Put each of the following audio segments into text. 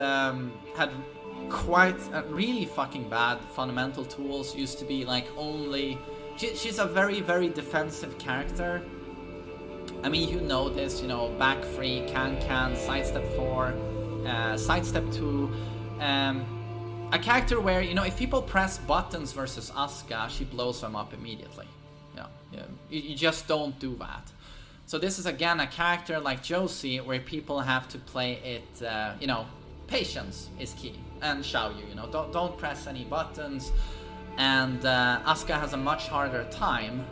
had quite really fucking bad fundamental tools. Used to be like only she's a very defensive character. I mean, you know this, you know, back 3, can, sidestep 4, sidestep 2. A character where, you know, if people press buttons versus Asuka, she blows them up immediately. You just don't do that. So this is again a character like Josie where people have to play it, you know, patience is key. And Xiaoyu, you know, don't press any buttons. And Asuka has a much harder time.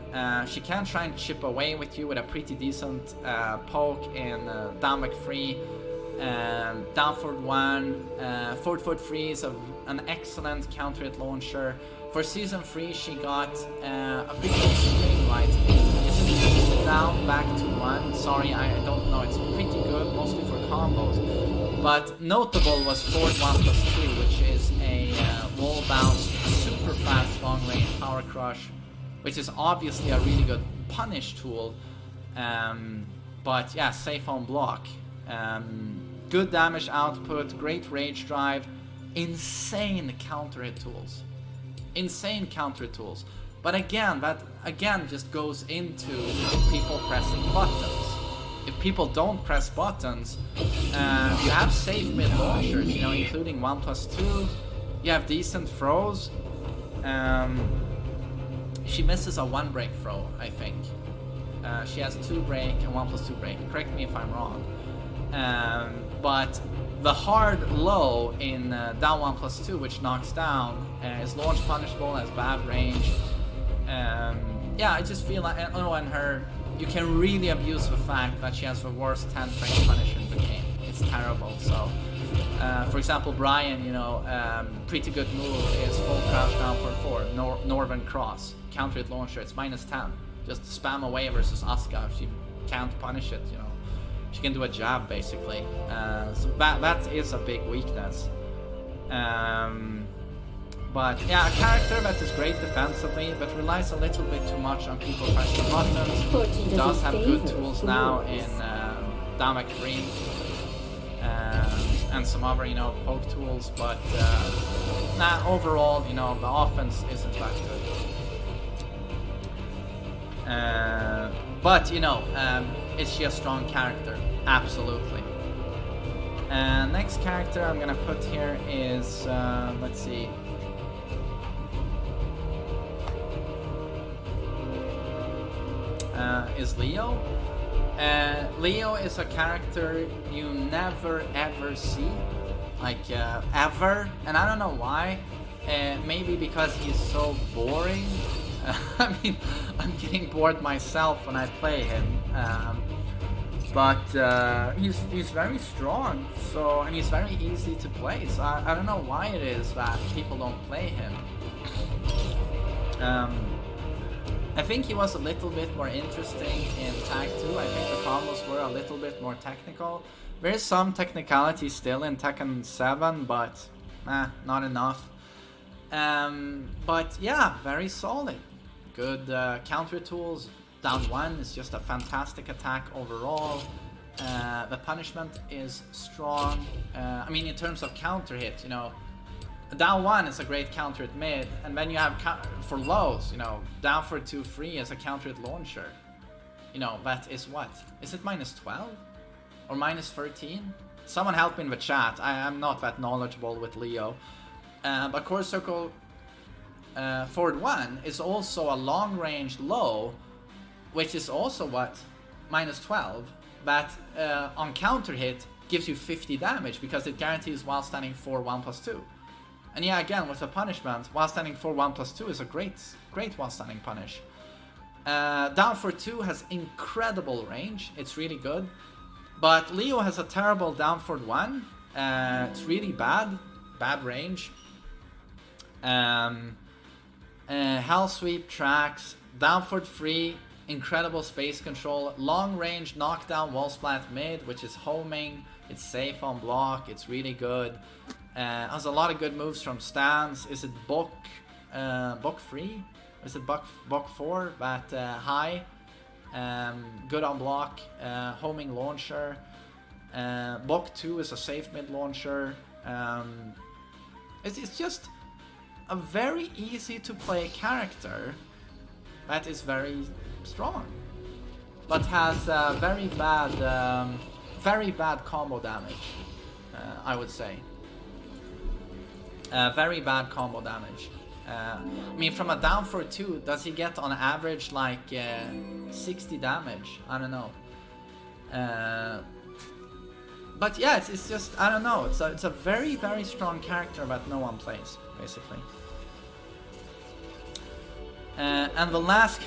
She can try and chip away with you with a pretty decent poke in down back 3, down forward 1, forward foot 3 is an excellent counter hit launcher. For season 3 she got a pretty good string right. It's down back to 1. Sorry, I don't know. It's pretty good, mostly for combos. But notable was forward 1 plus 2, which is a wall bounce, super fast long range power crush, which is obviously a really good punish tool. But yeah, safe on block. Good damage output, great rage drive, insane counter hit tools. Insane counter hit tools. But again, that again just goes into people pressing buttons. If people don't press buttons, you have safe mid launchers, you know, including 1 plus 2. You have decent throws. She misses a 1 break throw, I think. She has 2 break and 1 plus 2 break. Correct me if I'm wrong. But the hard low in down 1 plus 2, which knocks down, is launch punishable, has bad range. Yeah, I just feel like, oh, and her, you can really abuse the fact that she has the worst 10th range punish in the game. It's terrible. So, for example, Brian, you know, pretty good move is full crouch down for 4, Northern Cross, counter hit launcher, it's minus 10. Just spam away versus Asuka if she can't punish it, you know. She can do a jab basically. So that is a big weakness. But yeah, a character that is great defensively, but relies a little bit too much on people pressing buttons. Does have good tools now in down back 3 and some other, you know, poke tools. But overall, you know, the offense isn't that good. But you know, is she a strong character? Absolutely. Next character I'm gonna put here is let's see. Is Leo. Leo is a character you never ever see, like ever, and I don't know why. Maybe because he's so boring. I mean, I'm getting bored myself when I play him. But he's very strong, so, and he's very easy to play. So I don't know why it is that people don't play him. I think he was a little bit more interesting in Tag 2. I think the combos were a little bit more technical. There is some technicality still in Tekken 7, but not enough. But yeah, very solid. Good counter tools. Down 1 is just a fantastic attack overall. The punishment is strong. I mean, in terms of counter hit, you know, down 1 is a great counter hit mid, and then you have for lows, you know, down for 2-3 is a counter hit launcher. You know, that is what? Is it minus 12 or minus 13? Someone help me in the chat. I am not that knowledgeable with Leo. But Core Circle forward 1 is also a long range low, which is also what? Minus 12. That on counter hit gives you 50 damage because it guarantees while standing for 1 plus 2. And yeah, again, with the punishment, while standing for 1 plus 2 is a great while standing punish. Down for 2 has incredible range. It's really good. But Leo has a terrible down for 1. It's really bad range. Hell sweep tracks, down for 3, incredible space control, long range knockdown wall splat mid, which is homing. It's safe on block. It's really good. Has a lot of good moves from stance. Is it Bok 3? Is it Bok 4? That high. Good on block. Homing launcher. Bok 2 is a safe mid launcher. It's just a very easy to play character that is very strong, but has very bad combo damage. I would say very bad combo damage. I mean, from a down for 2, does he get on average like 60 damage? I don't know. But yeah, it's just, I don't know. It's a very, very strong character that no one plays, basically. And the last,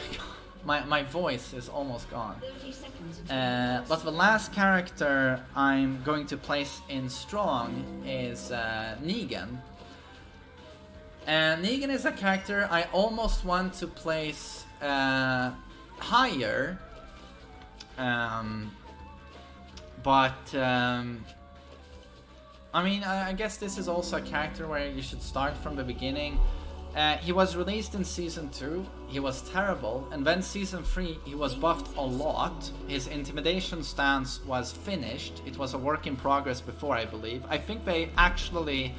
my voice is almost gone. But the last character I'm going to place in strong is Negan. And Negan is a character I almost want to place higher, but I mean, I guess this is also a character where you should start from the beginning. He was released in Season 2, he was terrible, and then Season 3 he was buffed a lot. His intimidation stance was finished, it was a work in progress before, I believe. I think they actually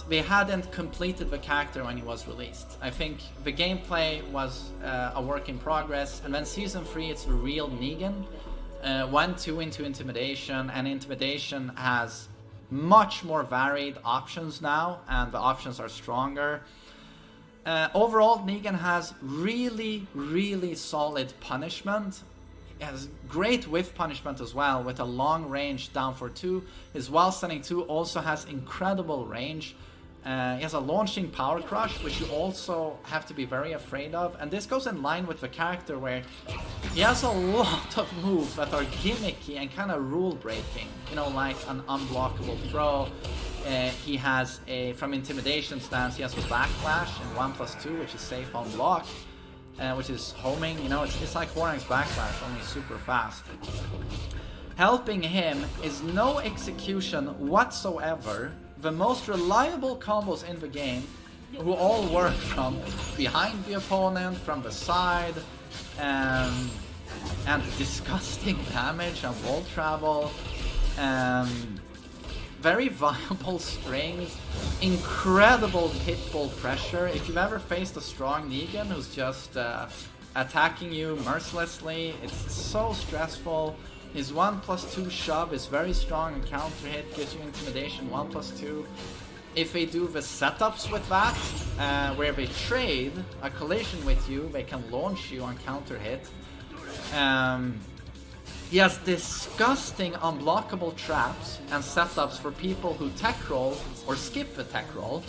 they hadn't completed the character when he was released. I think the gameplay was a work in progress, and then Season 3 it's the real Negan. 1-2 into Intimidation, and Intimidation has much more varied options now, and the options are stronger. Overall, Negan has really, really solid punishment. He has great whiff punishment as well, with a long range down for 2. His while standing 2 also has incredible range. He has a launching power crush, which you also have to be very afraid of. And this goes in line with the character where he has a lot of moves that are gimmicky and kind of rule breaking. You know, like an unblockable throw. He has from Intimidation stance, he has a Backlash in 1+2, which is safe on block. Which is homing, you know, it's like Hwoarang's Backlash, only super fast. Helping him is no execution whatsoever. The most reliable combos in the game, who all work from behind the opponent, from the side, and disgusting damage and wall travel. Very viable strings, incredible hitball pressure. If you've ever faced a strong Negan who's just attacking you mercilessly, it's so stressful. His 1+2 shove is very strong and counter hit, gives you intimidation 1+2. If they do the setups with that, where they trade a collision with you, they can launch you on counter hit. He has disgusting unblockable traps and setups for people who tech roll or skip the tech roll.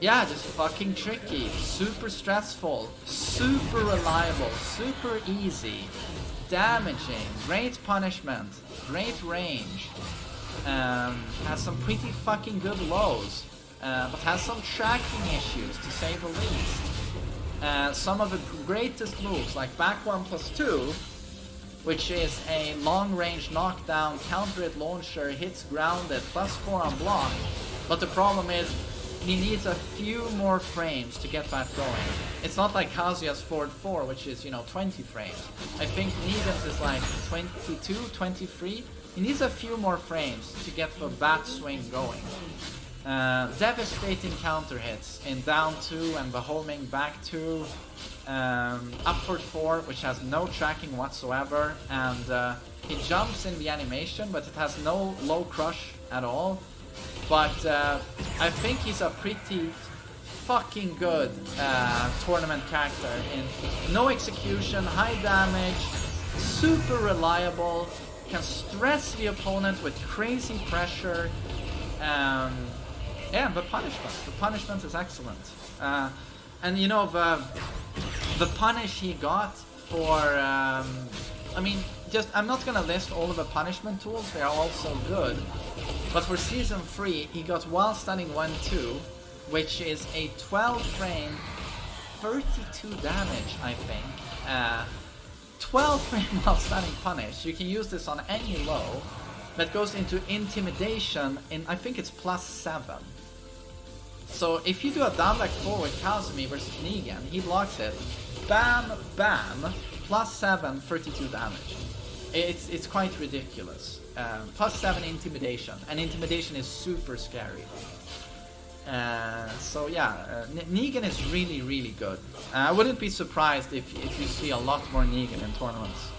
Yeah, just fucking tricky, super stressful, super reliable, super easy, damaging, great punishment, great range. Has some pretty fucking good lows, but has some tracking issues to say the least. Some of the greatest moves, like back 1+2, which is a long-range knockdown, counter-hit launcher, hits grounded, +4 on block. But the problem is, he needs a few more frames to get that going. It's not like Kazuya's forward 4, which is, 20 frames. I think Negan's is like 22, 23. He needs a few more frames to get the bat swing going. Devastating counter hits in down 2 and the homing back 2. Upward 4, which has no tracking whatsoever, and he jumps in the animation, but it has no low crush at all. But I think he's a pretty fucking good tournament character. In no execution, high damage, super reliable, can stress the opponent with crazy pressure. Yeah, the punishment is excellent. And the punish he got for, I'm not gonna list all of the punishment tools, they are all so good. But for Season 3, he got while standing 1-2, which is a 12 frame, 32 damage, I think. 12 frame while standing punish. You can use this on any low. That goes into intimidation in, I think it's +7. So if you do a down back forward Kazumi versus Negan, he blocks it. Bam, bam, +7, 32 damage. It's quite ridiculous. +7 intimidation, and intimidation is super scary. So yeah, Negan is really, really good. I wouldn't be surprised if you see a lot more Negan in tournaments.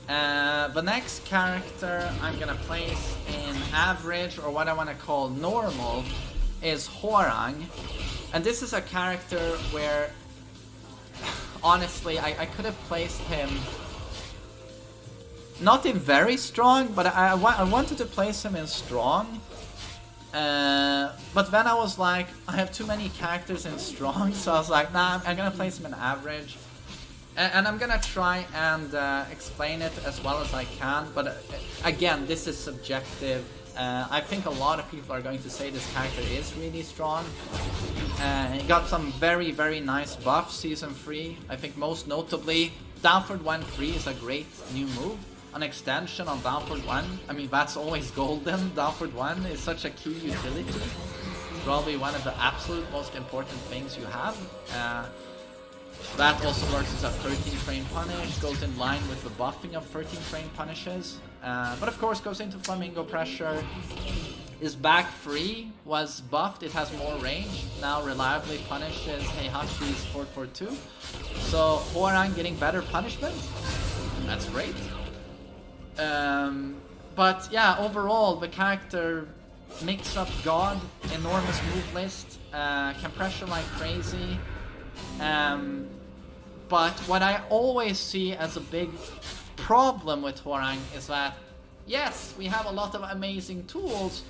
The next character I'm gonna place in average, or what I want to call normal, is Hwoarang. And this is a character where, honestly, I could have placed him not in very strong, but I wanted to place him in strong. But then I was like, I have too many characters in strong, so I was like, nah, I'm gonna place him in average. And I'm gonna try and explain it as well as I can, but again, this is subjective. I think a lot of people are going to say this character is really strong. He got some very, very nice buffs Season 3. I think most notably, Downford 1-3 is a great new move. An extension on Downford 1. I mean, that's always golden. Downford 1 is such a key utility. Probably one of the absolute most important things you have. That also works as a 13 frame punish, goes in line with the buffing of 13 frame punishes. But of course goes into Flamingo Pressure. His back 3 was buffed, it has more range. Now reliably punishes Heihachi's 442. So Hwoarang getting better punishment. That's great. But yeah, overall the character mix up God, enormous move list, can pressure like crazy. But what I always see as a big problem with Hwoarang is that, yes, we have a lot of amazing tools,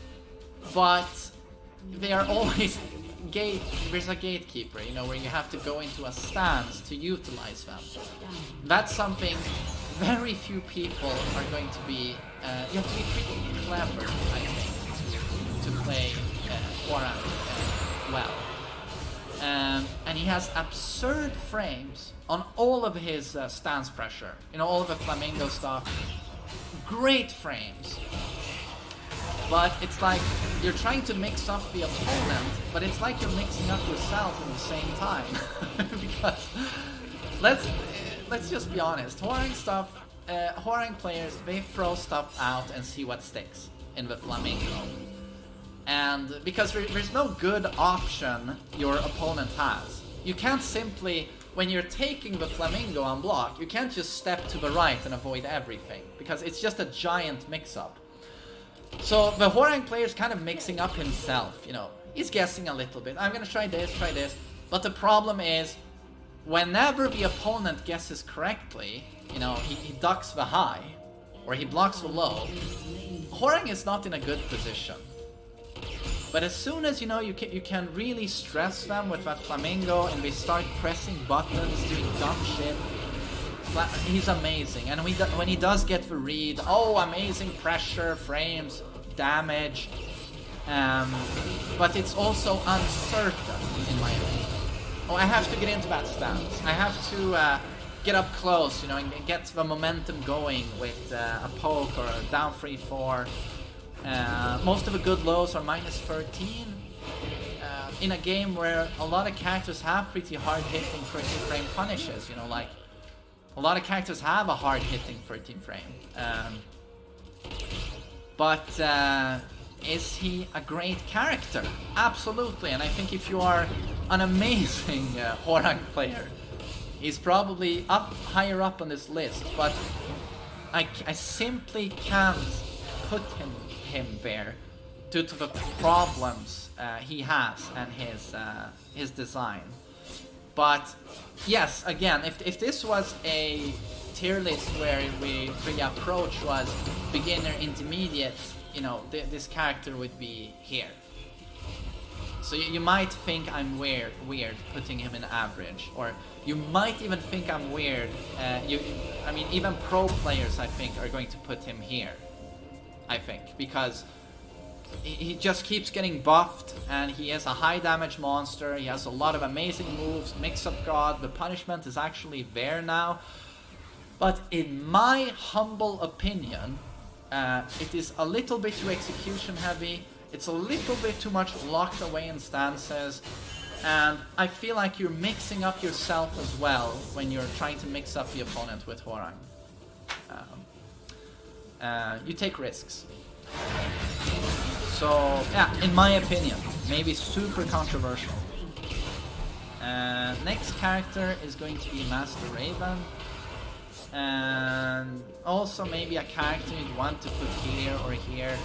but they are always there's a gatekeeper, you know, where you have to go into a stance to utilize them. That's something very few people are going to be, you have to be pretty clever, I think, to play Hwoarang well. And he has absurd frames on all of his stance pressure, you know, all of the Flamingo stuff. Great frames. But it's like you're trying to mix up the opponent, but it's like you're mixing up yourself at the same time. Because let's just be honest, Hwoarang players, they throw stuff out and see what sticks in the Flamingo. And because there's no good option your opponent has. You can't simply, when you're taking the Flamingo on block, you can't just step to the right and avoid everything, because it's just a giant mix-up. So the Hwoarang player is kind of mixing up himself, you know. He's guessing a little bit. I'm gonna try this. But the problem is, whenever the opponent guesses correctly, you know, he ducks the high, or he blocks the low, Hwoarang is not in a good position. But as soon as, you know, you can really stress them with that Flamingo and they start pressing buttons, doing dumb shit, he's amazing. And when he does get the read, oh, amazing pressure, frames, damage. But it's also uncertain, in my opinion. Oh, I have to get into that stance. I have to get up close, you know, and get the momentum going with a poke or a down 3-4. Most of the good lows are -13. In a game where a lot of characters have pretty hard-hitting 13 frame punishes, you know, like a lot of characters have a hard-hitting 13 frame. But is he a great character? Absolutely, and I think if you are an amazing Hwoarang player, he's probably higher up on this list, but I simply can't put him there due to the problems he has and his design. But yes, again, if this was a tier list where the approach was beginner, intermediate, you know, this character would be here. So you might think I'm weird putting him in average, or you might even think I'm weird. I mean, even pro players, I think, are going to put him here. I think, because he just keeps getting buffed, and he is a high damage monster. He has a lot of amazing moves, mix-up God, the punishment is actually there now. But in my humble opinion, it is a little bit too execution heavy, it's a little bit too much locked away in stances, And I feel like you're mixing up yourself as well when you're trying to mix up the opponent with Hwoarang. You take risks. So, yeah, in my opinion, maybe super controversial. Next character is going to be Master Raven. And also maybe a character you'd want to put here or here.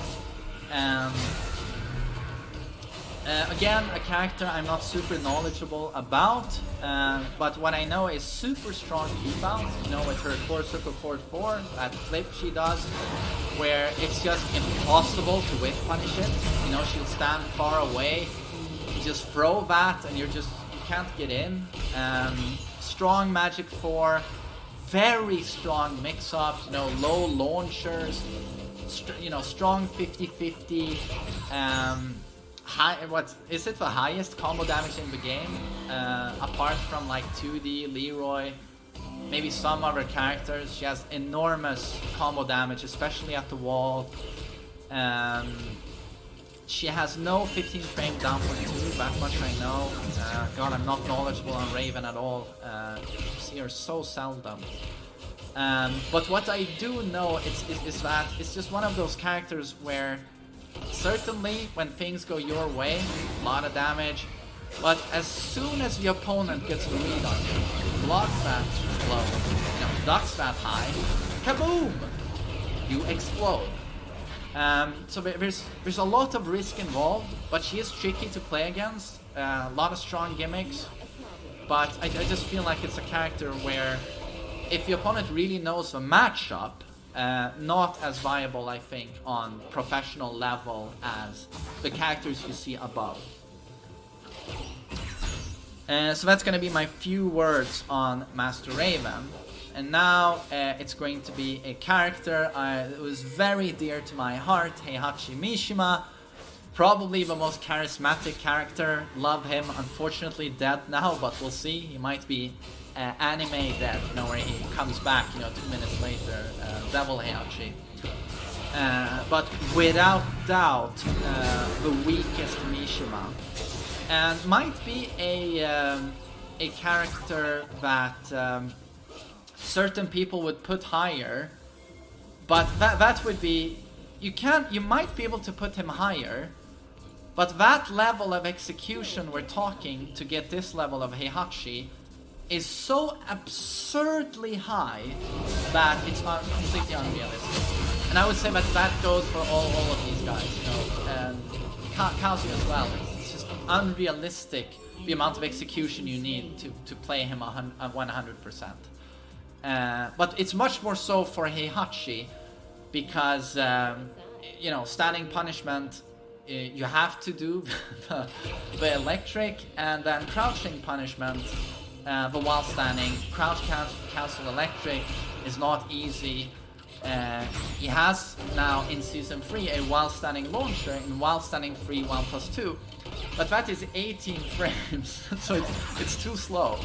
Again, a character I'm not super knowledgeable about, but what I know is super strong rebound, you know, with her core circle forward 4, that flip she does, where it's just impossible to whiff punish it. You know, she'll stand far away, you just throw that and you can't get in. Strong Magic 4, very strong mix-ups, you know, low launchers, you know, strong 50-50, what is it, the highest combo damage in the game, apart from like 2D, Leroy, maybe some other characters. She has enormous combo damage, especially at the wall. She has no 15 frame down for 2, that much I know. God, I'm not knowledgeable on Raven at all. See her so seldom. But what I do know is that it's just one of those characters where certainly when things go your way, a lot of damage, but as soon as the opponent gets the read on you, blocks that low, you know, ducks that high, kaboom! You explode. So there's a lot of risk involved, but she is tricky to play against. A lot of strong gimmicks, but I just feel like it's a character where if the opponent really knows the matchup, not as viable, I think, on professional level as the characters you see above. So that's going to be my few words on Master Raven. And now it's going to be a character that was very dear to my heart, Heihachi Mishima. Probably the most charismatic character. Love him. Unfortunately dead now, but we'll see. He might be anime dead, you know, where he comes back, you know, 2 minutes later. Devil Heihachi. But without doubt, the weakest Mishima. And might be a character that certain people would put higher, but that would be, you might be able to put him higher, but that level of execution we're talking to get this level of Heihachi is so absurdly high that it's completely unrealistic. And I would say that goes for all of these guys, you know, and Kazuya as well. It's just unrealistic the amount of execution you need to play him 100%. But it's much more so for Heihachi because, you know, standing punishment, you have to do the electric, and then crouching punishment, the while standing. Crouch cancel electric is not easy. He has now in Season 3 a while standing launcher in while standing 3 1+2, but that is 18 frames, so it's too slow.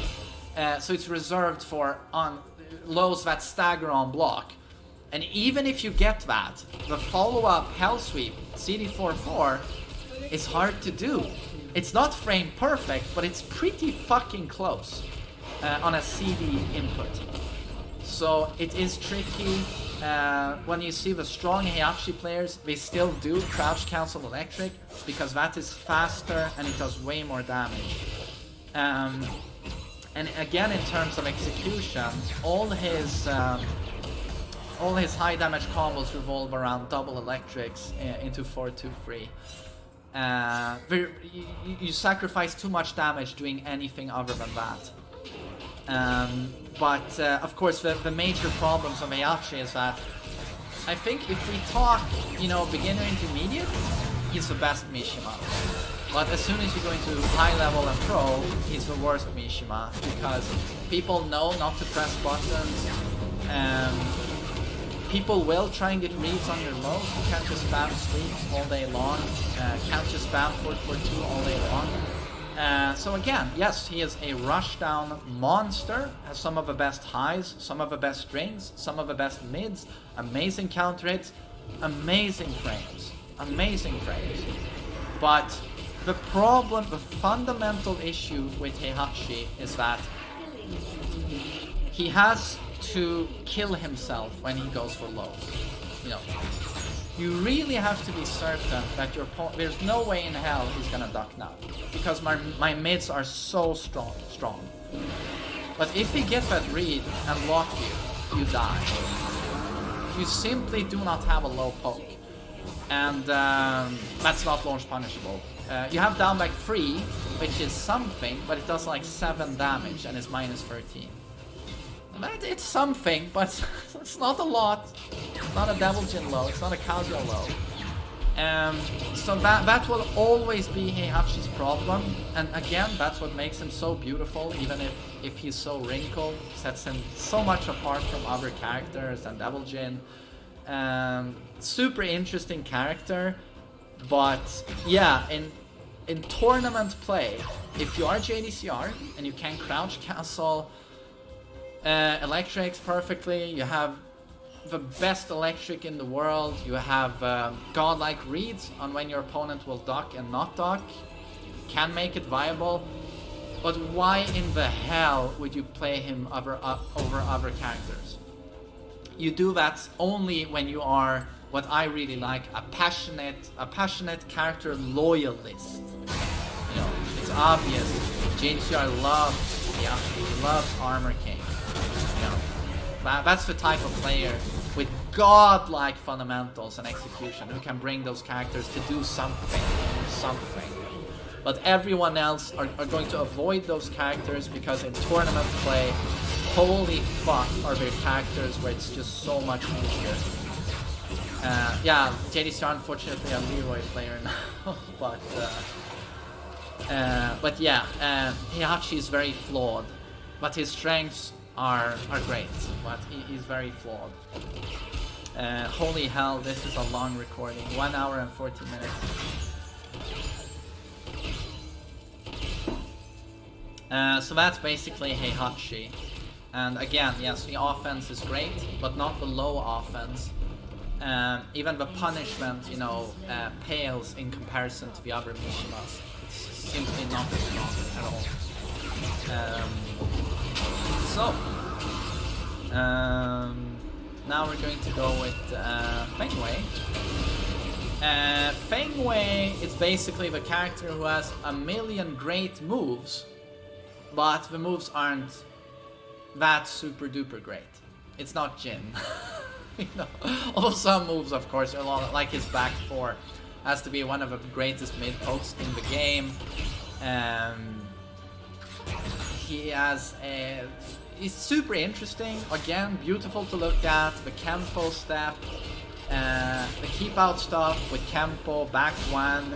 So it's reserved for on lows that stagger on block. And even if you get that, the follow-up Hell Sweep CD4-4 is hard to do. It's not frame perfect, but it's pretty fucking close on a CD input. So it is tricky. When you see the strong Heihachi players, they still do crouch cancel electric because that is faster and it does way more damage. And again, in terms of execution, all his high damage combos revolve around double electrics into 4-2-3. You sacrifice too much damage doing anything other than that. But of course, the major problems of Heihachi is that I think if we talk, you know, beginner intermediate, he's the best Mishima. But as soon as you go into high level and pro, he's the worst Mishima because people know not to press buttons. People will try and get reads on your lows. You can't just spam sweeps all day long. Can't just spam 4-4-2 all day long. So again, yes, he is a rushdown monster. Has some of the best highs, some of the best strings, some of the best mids. Amazing counter hits, amazing frames. But the problem, the fundamental issue with Heihachi is that he has to kill himself when he goes for lows. You know, you really have to be certain that your opponent, there's no way in hell he's gonna duck now, because my mids are so strong. But if he gets that read and lock you, you die. You simply do not have a low poke, and that's not launch punishable. You have down back 3, which is something, but it does like 7 damage and is minus 13. It's something, but it's not a lot. It's not a Devil Jin low, it's not a Kazuya low. So that will always be Heihachi's problem, and again, that's what makes him so beautiful, even if he's so wrinkled, sets him so much apart from other characters and Devil Jin. Super interesting character, but yeah, in tournament play, if you are JDCR and you can crouch castle electrics perfectly, you have the best electric in the world, you have godlike reads on when your opponent will duck and not duck, can make it viable, but why in the hell would you play him over other characters? You do that only when you are, what I really like, a passionate character loyalist. You know, it's obvious. JDCR loves Heihachi, loves Armor King. You know, that's the type of player with godlike fundamentals and execution who can bring those characters to do something. But everyone else are going to avoid those characters because in tournament play, holy fuck, are there characters where it's just so much easier. Yeah, JDCR unfortunately a Leroy player now, but yeah, Heihachi is very flawed, but his strengths are great, but he's very flawed. Holy hell, this is a long recording, 1 hour and 14 minutes. So that's basically Heihachi. And again, yes, the offense is great, but not the low offense. Even the punishment, you know, pales in comparison to the other Mishimas. It's simply not as strong at all. Now we're going to go with Feng Wei. Feng Wei is basically the character who has a million great moves, but the moves aren't that super duper great. It's not Jin. You know, although some moves, of course, are long, like his back 4 has to be one of the greatest mid pokes in the game. He has he's super interesting. Again, beautiful to look at. The Kempo step, the keep out stuff with Kempo back 1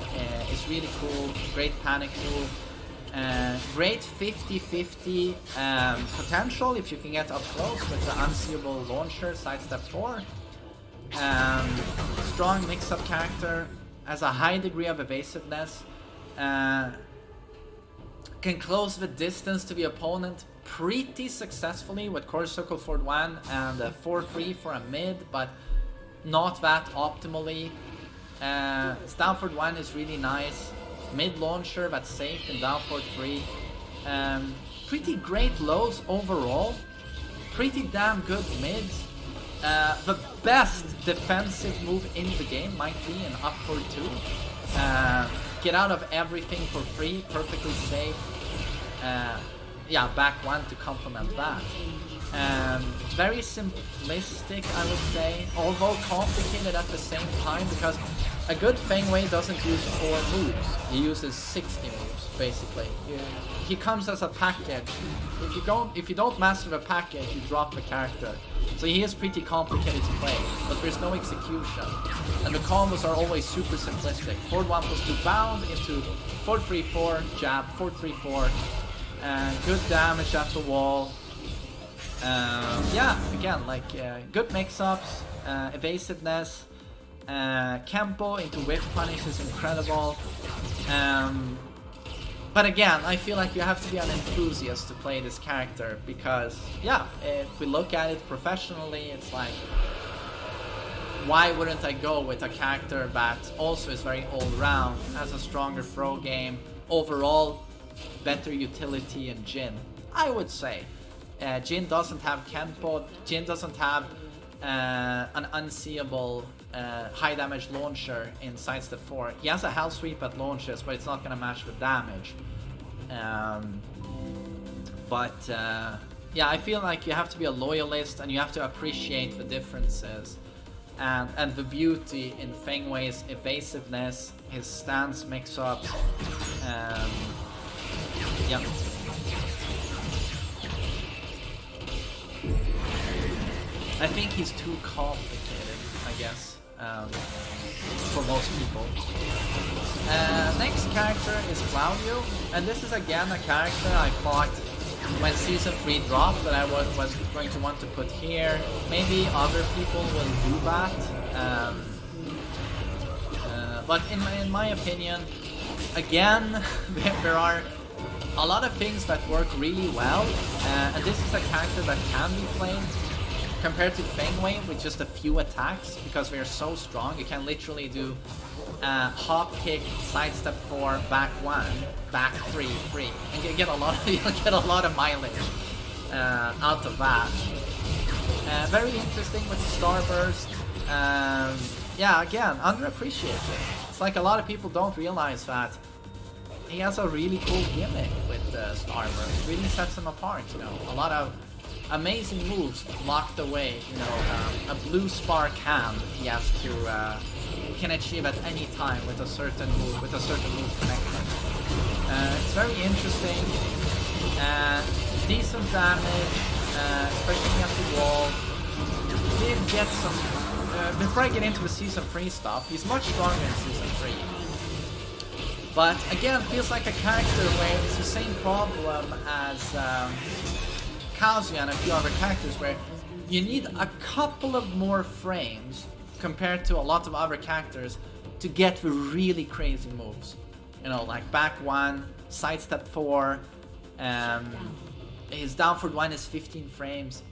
is really cool. Great panic move. Great 50-50 potential if you can get up close with the unseeable launcher, sidestep 4. Strong mix-up character, has a high degree of evasiveness, can close the distance to the opponent pretty successfully with Core Circle Forward 1 and 4-3 for a mid, but not that optimally. Down forward 1 is really nice. Mid launcher that's safe in down forward 3. Pretty great lows overall. Pretty damn good mids. The best defensive move in the game might be an up forward 2. Get out of everything for free, perfectly safe. Yeah, back 1 to complement that. Very simplistic, I would say, although complicated at the same time, because a good Feng Wei doesn't use 4 moves, he uses 60 moves, basically. He comes as a package. If you don't master the package, you drop the character. So he is pretty complicated to play, but there's no execution. And the combos are always super simplistic. Forward 1 plus 2 bound into forward 3-4, jab, forward 3-4, good damage at the wall. Yeah, again, like good mix-ups, evasiveness, Kempo into whiff punish is incredible. But again, I feel like you have to be an enthusiast to play this character, because yeah, if we look at it professionally, it's like why wouldn't I go with a character that also is very all-round, has a stronger throw game, overall better utility in Jin? I would say. Jin doesn't have Kenpo, Jin doesn't have an unseeable high damage launcher in Sidestep 4. He has a Hell Sweep at launches, but it's not gonna match the damage. Yeah, I feel like you have to be a loyalist and you have to appreciate the differences and the beauty in Feng Wei's evasiveness, his stance mix-ups. Yeah. I think he's too complicated, I guess, for most people. Next character is Claudio, and this is again a character I thought when Season 3 dropped that I was going to want to put here. Maybe other people will do that, but in my opinion, again, there are a lot of things that work really well, and this is a character that can be played compared to Feng Wei with just a few attacks, because we are so strong. You can literally do hop kick, sidestep 4, back 1, back 3, free, and you get a lot of mileage out of that. Very interesting with Starburst. Yeah, again, underappreciated. It's like a lot of people don't realize that he has a really cool gimmick with Starburst. Really sets him apart. You know, a lot of amazing moves locked away. You know, a blue spark hand he has to can achieve at any time with a certain move connection. It's very interesting. Decent damage, especially against the wall. Did get some. Before I get into the Season 3 stuff, he's much stronger in Season 3. But again, feels like a character where it's the same problem as Kazuya and a few other characters, where you need a couple of more frames compared to a lot of other characters to get the really crazy moves. You know, like back 1, sidestep 4, his down forward 1 is 15 frames.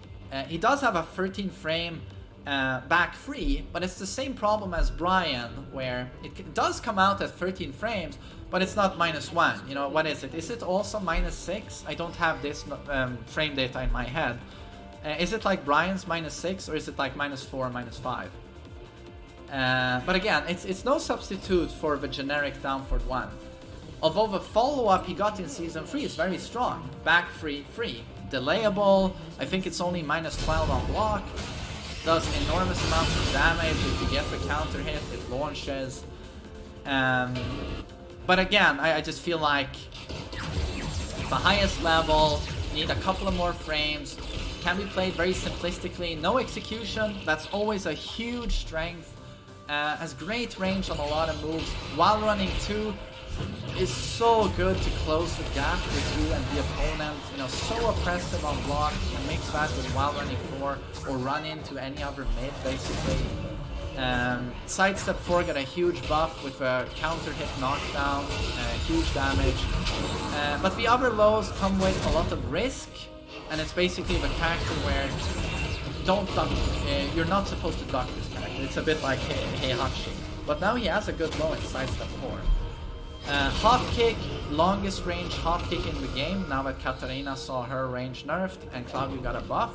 He does have a 13 frame back 3, but it's the same problem as Brian, where it does come out at 13 frames, but it's not -1. You know, what is it? Is it also -6? I don't have this frame data in my head. Is it like Brian's -6, or is it like -4, -5? But again, it's no substitute for the generic down forward 1. Although the follow-up he got in Season 3 is very strong. Back 3, free. Delayable, I think it's only -12 on block. Does enormous amounts of damage if you get the counter hit, it launches. But again, I just feel like the highest level, you need a couple of more frames, can be played very simplistically, no execution, that's always a huge strength. Has great range on a lot of moves. While running 2 is so good to close the gap with you and the opponent. You know, so oppressive on block. You can mix that with while running 4 or run into any other mid, basically. Sidestep 4 got a huge buff with a counter hit knockdown, huge damage. But the other lows come with a lot of risk, and it's basically the character where don't duck. You're not supposed to duck this character. It's a bit like Heihachi. But now he has a good low in Sidestep 4. Hop kick, longest range hop kick in the game, now that Katarina saw her range nerfed and Claudio got a buff.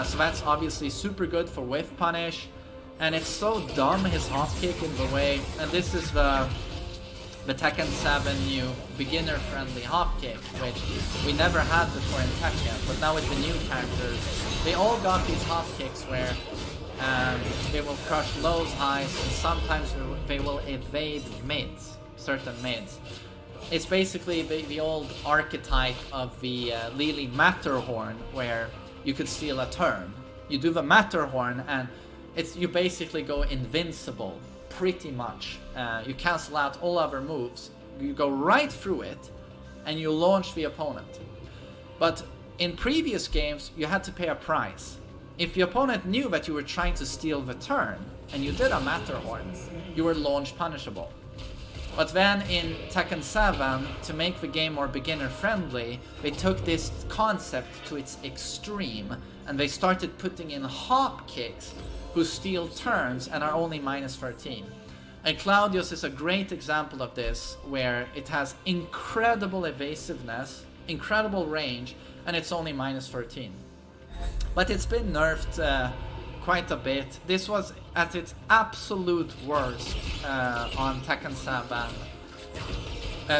So that's obviously super good for whiff punish. And it's so dumb, his hop kick, in the way, and this is the Tekken 7 new beginner-friendly hop kick, which we never had before in Tekken, but now with the new characters, they all got these hop kicks where they will crush lows, highs, and sometimes they will evade mids, certain mids. It's basically the old archetype of the Lily Matterhorn, where you could steal a turn. You do the Matterhorn and you basically go invincible, pretty much. You cancel out all other moves, you go right through it, and you launch the opponent. But in previous games, you had to pay a price. If the opponent knew that you were trying to steal the turn, and you did a Matterhorn, you were launch punishable. But then in Tekken 7, to make the game more beginner-friendly, they took this concept to its extreme, and they started putting in hop kicks who steal turns and are only minus 13. And Claudius is a great example of this, where it has incredible evasiveness, incredible range, and it's only minus 13. But it's been nerfed quite a bit. This was at its absolute worst on Tekken 7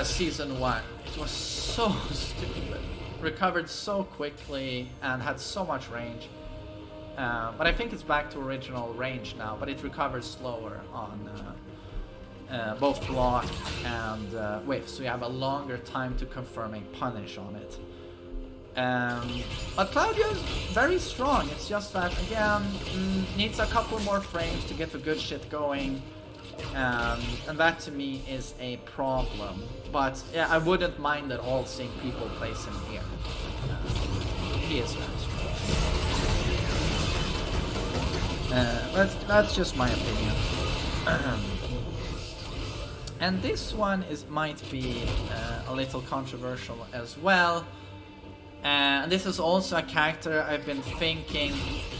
Season 1. It was so stupid. Recovered so quickly and had so much range. But I think it's back to original range now, but it recovers slower on both block and whiff, so you have a longer time to confirm a punish on it. But Claudio's very strong. It's just that, again, needs a couple more frames to get the good shit going. And that to me is a problem. But yeah, I wouldn't mind at all seeing people place him here. He is very strong. That's just my opinion. And this one might be a little controversial as well. And this is also a character I've been thinking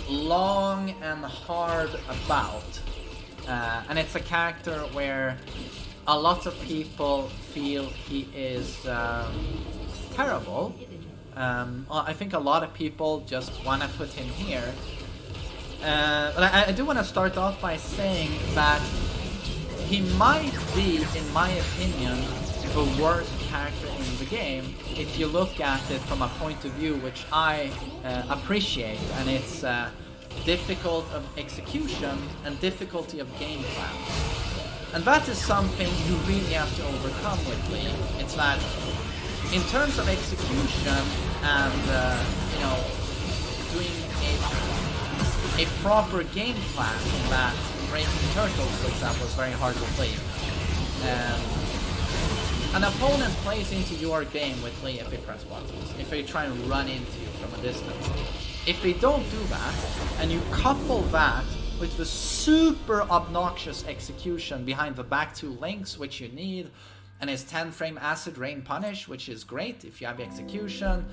long and hard about. And it's a character where a lot of people feel he is terrible. I think a lot of people just want to put him here. But I do want to start off by saying that he might be, in my opinion, the worst character in the game if you look at it from a point of view which I appreciate, and it's difficult of execution and difficulty of game plan. And that is something you really have to overcome with Lee. It's that in terms of execution and doing a proper game plan in that Breaking Turtles, for example, is very hard to play. An opponent plays into your game with Lee if they press buttons, if they try and run into you from a distance. If they don't do that, and you couple that with the super obnoxious execution behind the back two links, which you need, and his 10 frame acid rain punish, which is great if you have execution,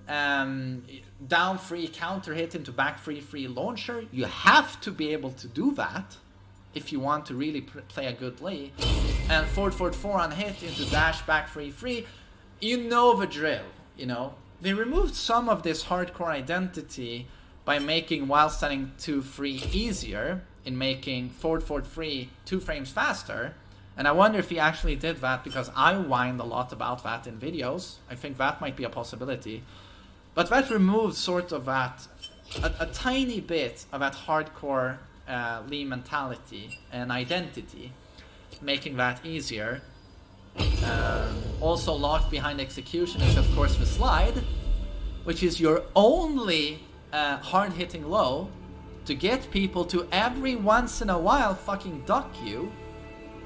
down free counter hit into back free launcher, you have to be able to do that if you want to really play a good Lee. And forward 4 on hit into dash back free, you know the drill, you know. They removed some of this hardcore identity by making while standing 2-3 easier, in making forward 3 2 frames faster. And I wonder if he actually did that, because I whined a lot about that in videos. I think that might be a possibility. But that removed sort of that, a tiny bit of that hardcore Lee mentality and identity, making that easier. Also locked behind execution is of course the slide, which is your only hard-hitting low to get people to every once in a while fucking duck you,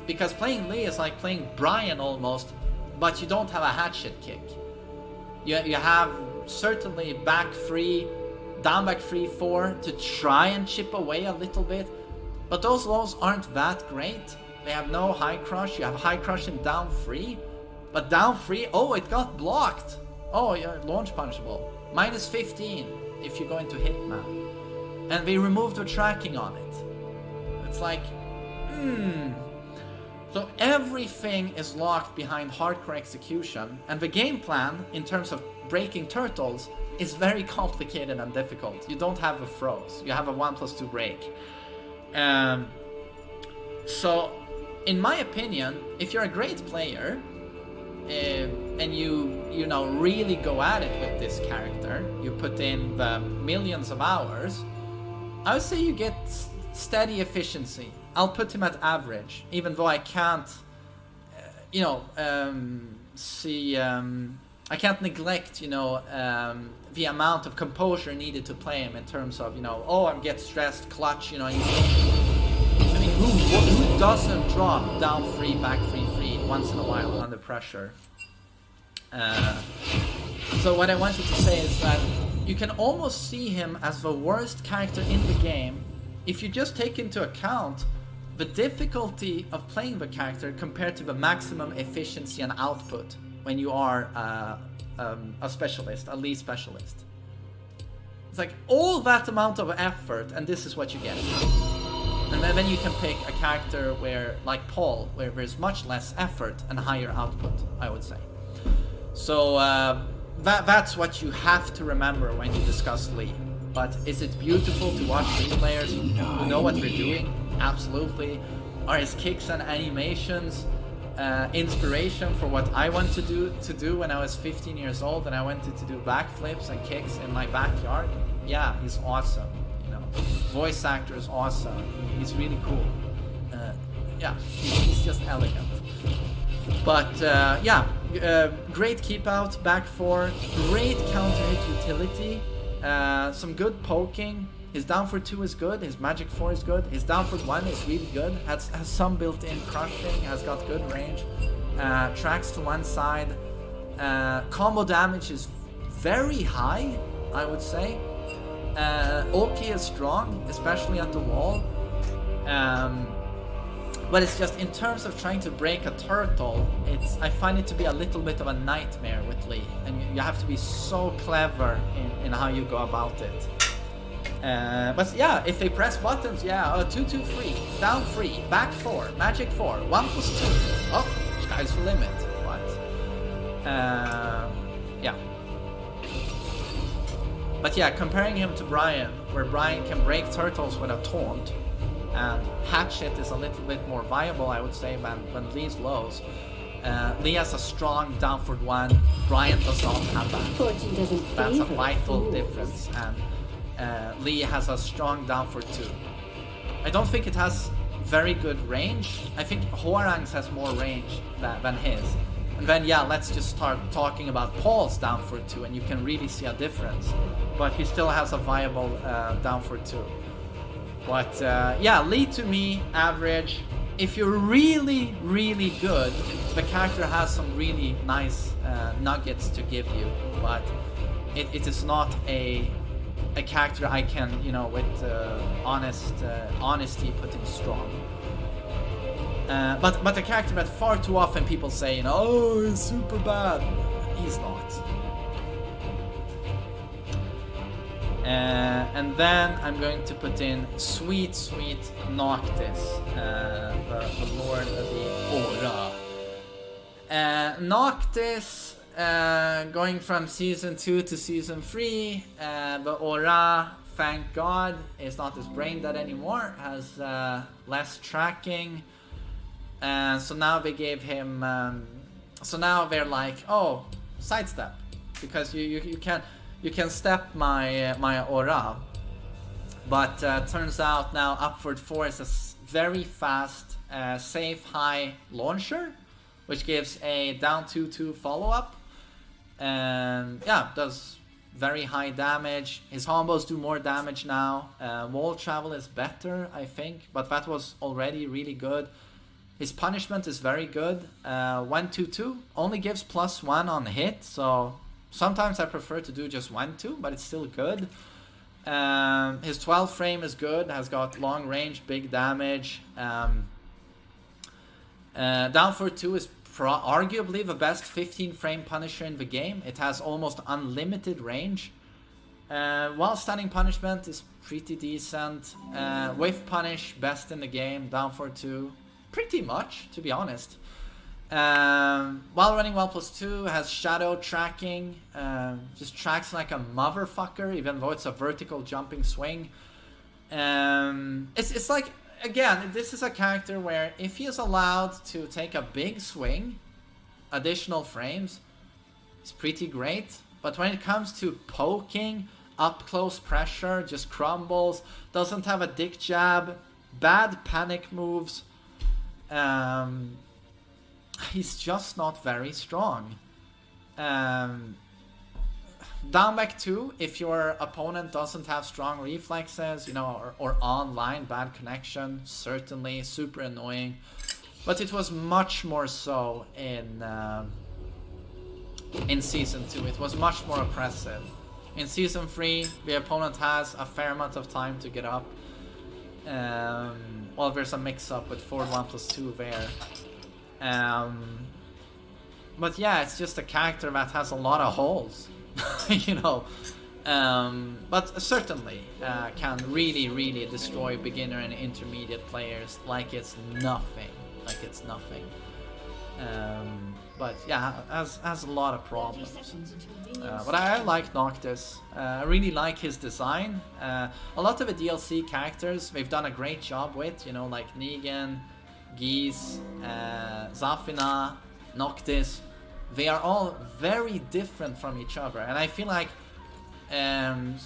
because playing Lee is like playing Brian almost, but you don't have a hatchet kick. You have certainly back free, down back 3-4 to try and chip away a little bit, but those lows aren't that great. They have no high crush. You have high crush in down 3, but down 3, oh, it got blocked. Oh, yeah, launch punishable. Minus 15 if you go into Hitman. And they removed the tracking on it. It's like, So everything is locked behind hardcore execution, and the game plan in terms of breaking turtles is very complicated and difficult. You don't have a froze. You have a 1+2 break. So, in my opinion, if you're a great player and you know really go at it with this character, you put in the millions of hours, I would say you get steady efficiency. I'll put him at average, even though I can't, I can't neglect, the amount of composure needed to play him in terms of, oh, I get stressed, clutch, I mean, who doesn't drop down 3, back 3 once in a while under pressure? So what I wanted to say is that you can almost see him as the worst character in the game if you just take into account the difficulty of playing the character compared to the maximum efficiency and output when you are a specialist, a Lee specialist. It's like all that amount of effort, and this is what you get. And then you can pick a character where, like Paul, where there's much less effort and higher output, I would say. So that's what you have to remember when you discuss Lee. But is it beautiful to watch Lee players who know what they're doing? Absolutely. Are his kicks and animations inspiration for what I want to do when I was 15 years old and I wanted to do backflips and kicks in my backyard? Yeah, he's awesome. You know, voice actor is awesome. He's really cool. Yeah, he's just elegant. But yeah, great keep out, back four, great counter hit utility, some good poking. His down for 2 is good, his magic 4 is good, his down for 1 is really good, has some built-in crushing, has got good range, tracks to one side, combo damage is very high, I would say. Oki is strong, especially at the wall, but it's just in terms of trying to break a turtle, I find it to be a little bit of a nightmare with Lee, and you have to be so clever in how you go about it. But yeah, if they press buttons, yeah, 2, 2, 3, down 3, back 4, magic 4, 1 plus 2. Oh, sky's the limit. What? Yeah. But yeah, comparing him to Brian, where Brian can break turtles with a taunt, and Hatchet is a little bit more viable, I would say, than Lee's lows. Lee has a strong downward 1, Brian does not have that. Fortune doesn't That's a favor vital fools. difference, and Lee has a strong down for 2. I don't think it has very good range. I think Hwoarang's has more range than his. And then yeah, let's just start talking about Paul's down for 2 and you can really see a difference. But he still has a viable down for 2. But yeah, Lee to me, average. If you're really, really good, the character has some really nice nuggets to give you. But it is not a character I can, you know, with honesty put in strong. But a character that far too often people say, you know, oh, he's super bad. He's not. And then I'm going to put in sweet, sweet Noctis, the Lord of the Aura. Noctis, going from season 2 to season 3, the Aura, thank God, is not as brain dead anymore, has less tracking, so now they gave him, so now they're like, oh, sidestep, because you can step my Aura, but turns out now Upward 4 is a very fast, safe high launcher, which gives a down 2-2 follow-up. And yeah, does very high damage. His combos do more damage now. Wall travel is better, I think, but that was already really good. His punishment is very good. 1-2-2 only gives +1 on hit, so sometimes I prefer to do just 1-2, but it's still good. His 12 frame is good, has got long range, big damage. Down for 2 is arguably the best 15 frame Punisher in the game. It has almost unlimited range. While stunning punishment is pretty decent. With punish, best in the game. Down for 2, pretty much, to be honest. While running 1+2 has shadow tracking. Just tracks like a motherfucker, even though it's a vertical jumping swing. It's like, again, this is a character where if he is allowed to take a big swing, additional frames, it's pretty great. But when it comes to poking, up close pressure, just crumbles, doesn't have a dick jab, bad panic moves, he's just not very strong. Down back 2, if your opponent doesn't have strong reflexes, you know, or online bad connection, certainly super annoying. But it was much more so in season 2. It was much more oppressive. In season 3, the opponent has a fair amount of time to get up. Well, there's a mix-up with forward 1+2 there. But yeah, it's just a character that has a lot of holes. You know, But certainly can really, really destroy beginner and intermediate players like it's nothing. Like it's nothing. But yeah, has a lot of problems. But I like Noctis. I really like his design. A lot of the DLC characters they've done a great job with, you know, like Negan, Geese, Zafina, Noctis. They are all very different from each other, and I feel like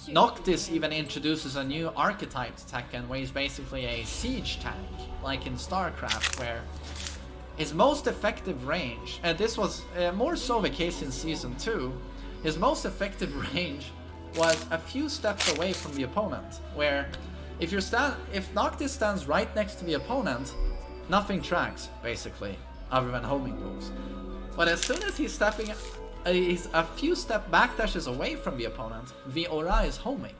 Noctis even introduces a new archetype to Tekken, where he's basically a siege tank, like in StarCraft, where his most effective range, and this was more so the case in Season 2, his most effective range was a few steps away from the opponent, where if Noctis stands right next to the opponent, nothing tracks, basically, other than homing moves. But as soon as he's a few step backdashes away from the opponent, the aura is homing.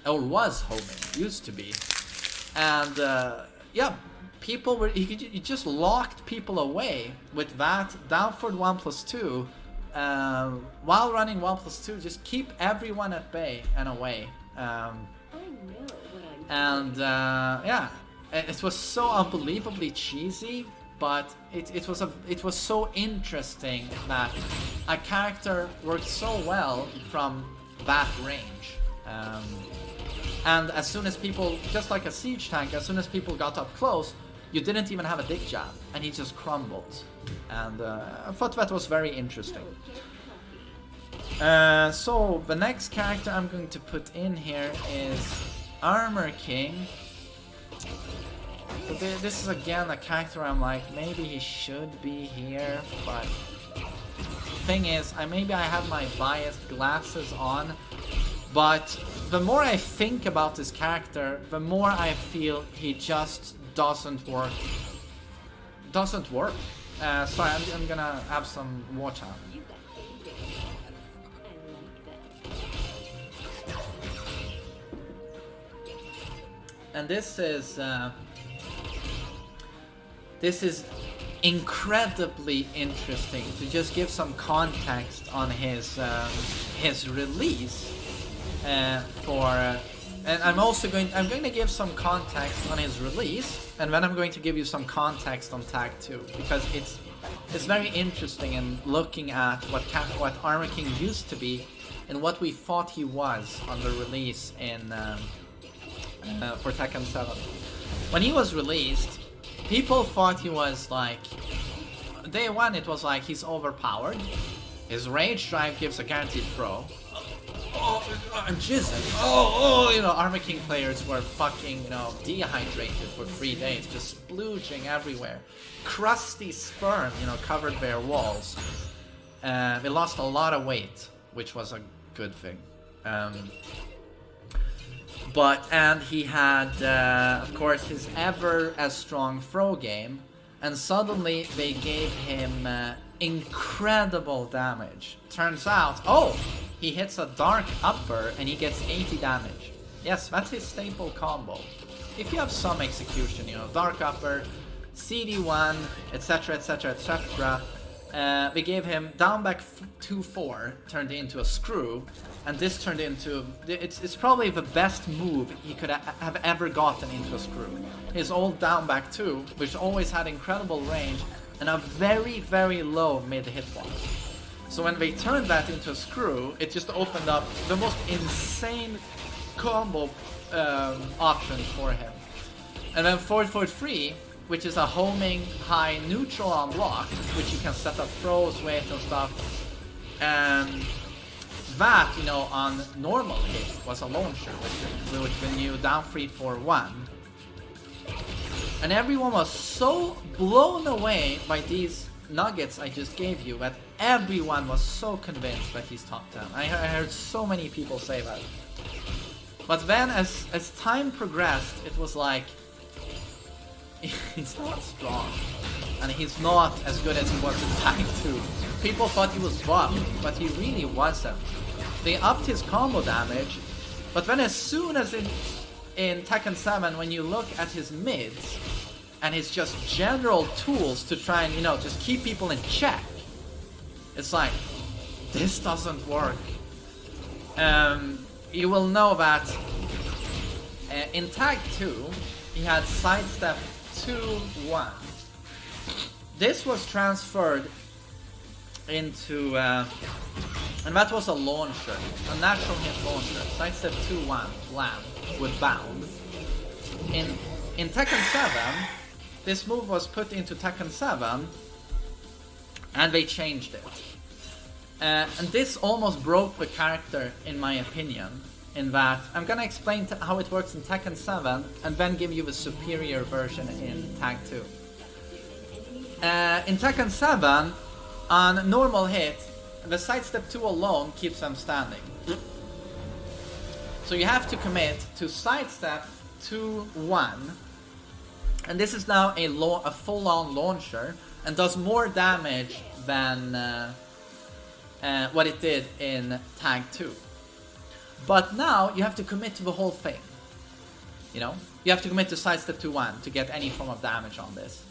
Or was homing, used to be. And yeah, people were, he just locked people away with that, down forward 1+2, while running 1+2, just keep everyone at bay and away. Yeah, it was so unbelievably cheesy, but it was so interesting that a character worked so well from that range. And as soon as people, just like a siege tank, as soon as people got up close, you didn't even have a dick jab, and he just crumbled. And I thought that was very interesting. So the next character I'm going to put in here is Armor King. So this is again a character I'm like, maybe he should be here, but the thing is, maybe I have my biased glasses on, but the more I think about this character, the more I feel he just doesn't work. Sorry, I'm gonna have some water. And this is incredibly interesting to just give some context on his release and I'm going to give some context on his release, and then I'm going to give you some context on Tag 2, because it's very interesting in looking at what Armor King used to be and what we thought he was on the release for Tekken 7. When he was released, people thought he was like, day one it was like he's overpowered, his rage drive gives a guaranteed throw. Oh, I'm jizzing. You know, Armor King players were fucking, you know, dehydrated for 3 days, just splooging everywhere. Crusty sperm, you know, covered their walls. They lost a lot of weight, which was a good thing. And he had, of course, his ever as strong throw game, and suddenly they gave him incredible damage. Turns out, he hits a dark upper and he gets 80 damage. Yes, that's his staple combo. If you have some execution, you know, dark upper, CD1, etc, etc, etc. They gave him down back 2-4, turned into a screw, and this turned into, it's probably the best move he could have ever gotten into a screw. His old down back 2, which always had incredible range and a very, very low mid hitbox. So when they turned that into a screw, it just opened up the most insane combo options for him. And then forward 3, which is a homing high neutral on block, which you can set up throws with and stuff. That, you know, on normal hit was a launcher, which when you down 3-4-1. And everyone was so blown away by these nuggets I just gave you that everyone was so convinced that he's top 10. I heard so many people say that. But then as time progressed, it was like, he's not strong, and he's not as good as he was in Tag 2. People thought he was buffed, but he really wasn't. They upped his combo damage, but then as soon as in Tekken 7, when you look at his mids and his just general tools to try and, you know, just keep people in check, it's like, this doesn't work. You will know that in Tag 2, he had Sidestep 2-1. This was transferred into, and that was a launcher, a natural hit launcher. Sidestep 2-1, Blam, with Bound. In Tekken 7, this move was put into Tekken 7, and they changed it. And this almost broke the character, in my opinion, in that I'm gonna explain how it works in Tekken 7 and then give you the superior version in Tag 2. In Tekken 7, on normal hit, the Sidestep 2 alone keeps them standing. So you have to commit to Sidestep 2-1, and this is now a full-on launcher and does more damage than what it did in Tag 2. But now you have to commit to the whole thing. You know? You have to commit to Sidestep 2-1 to get any form of damage on this.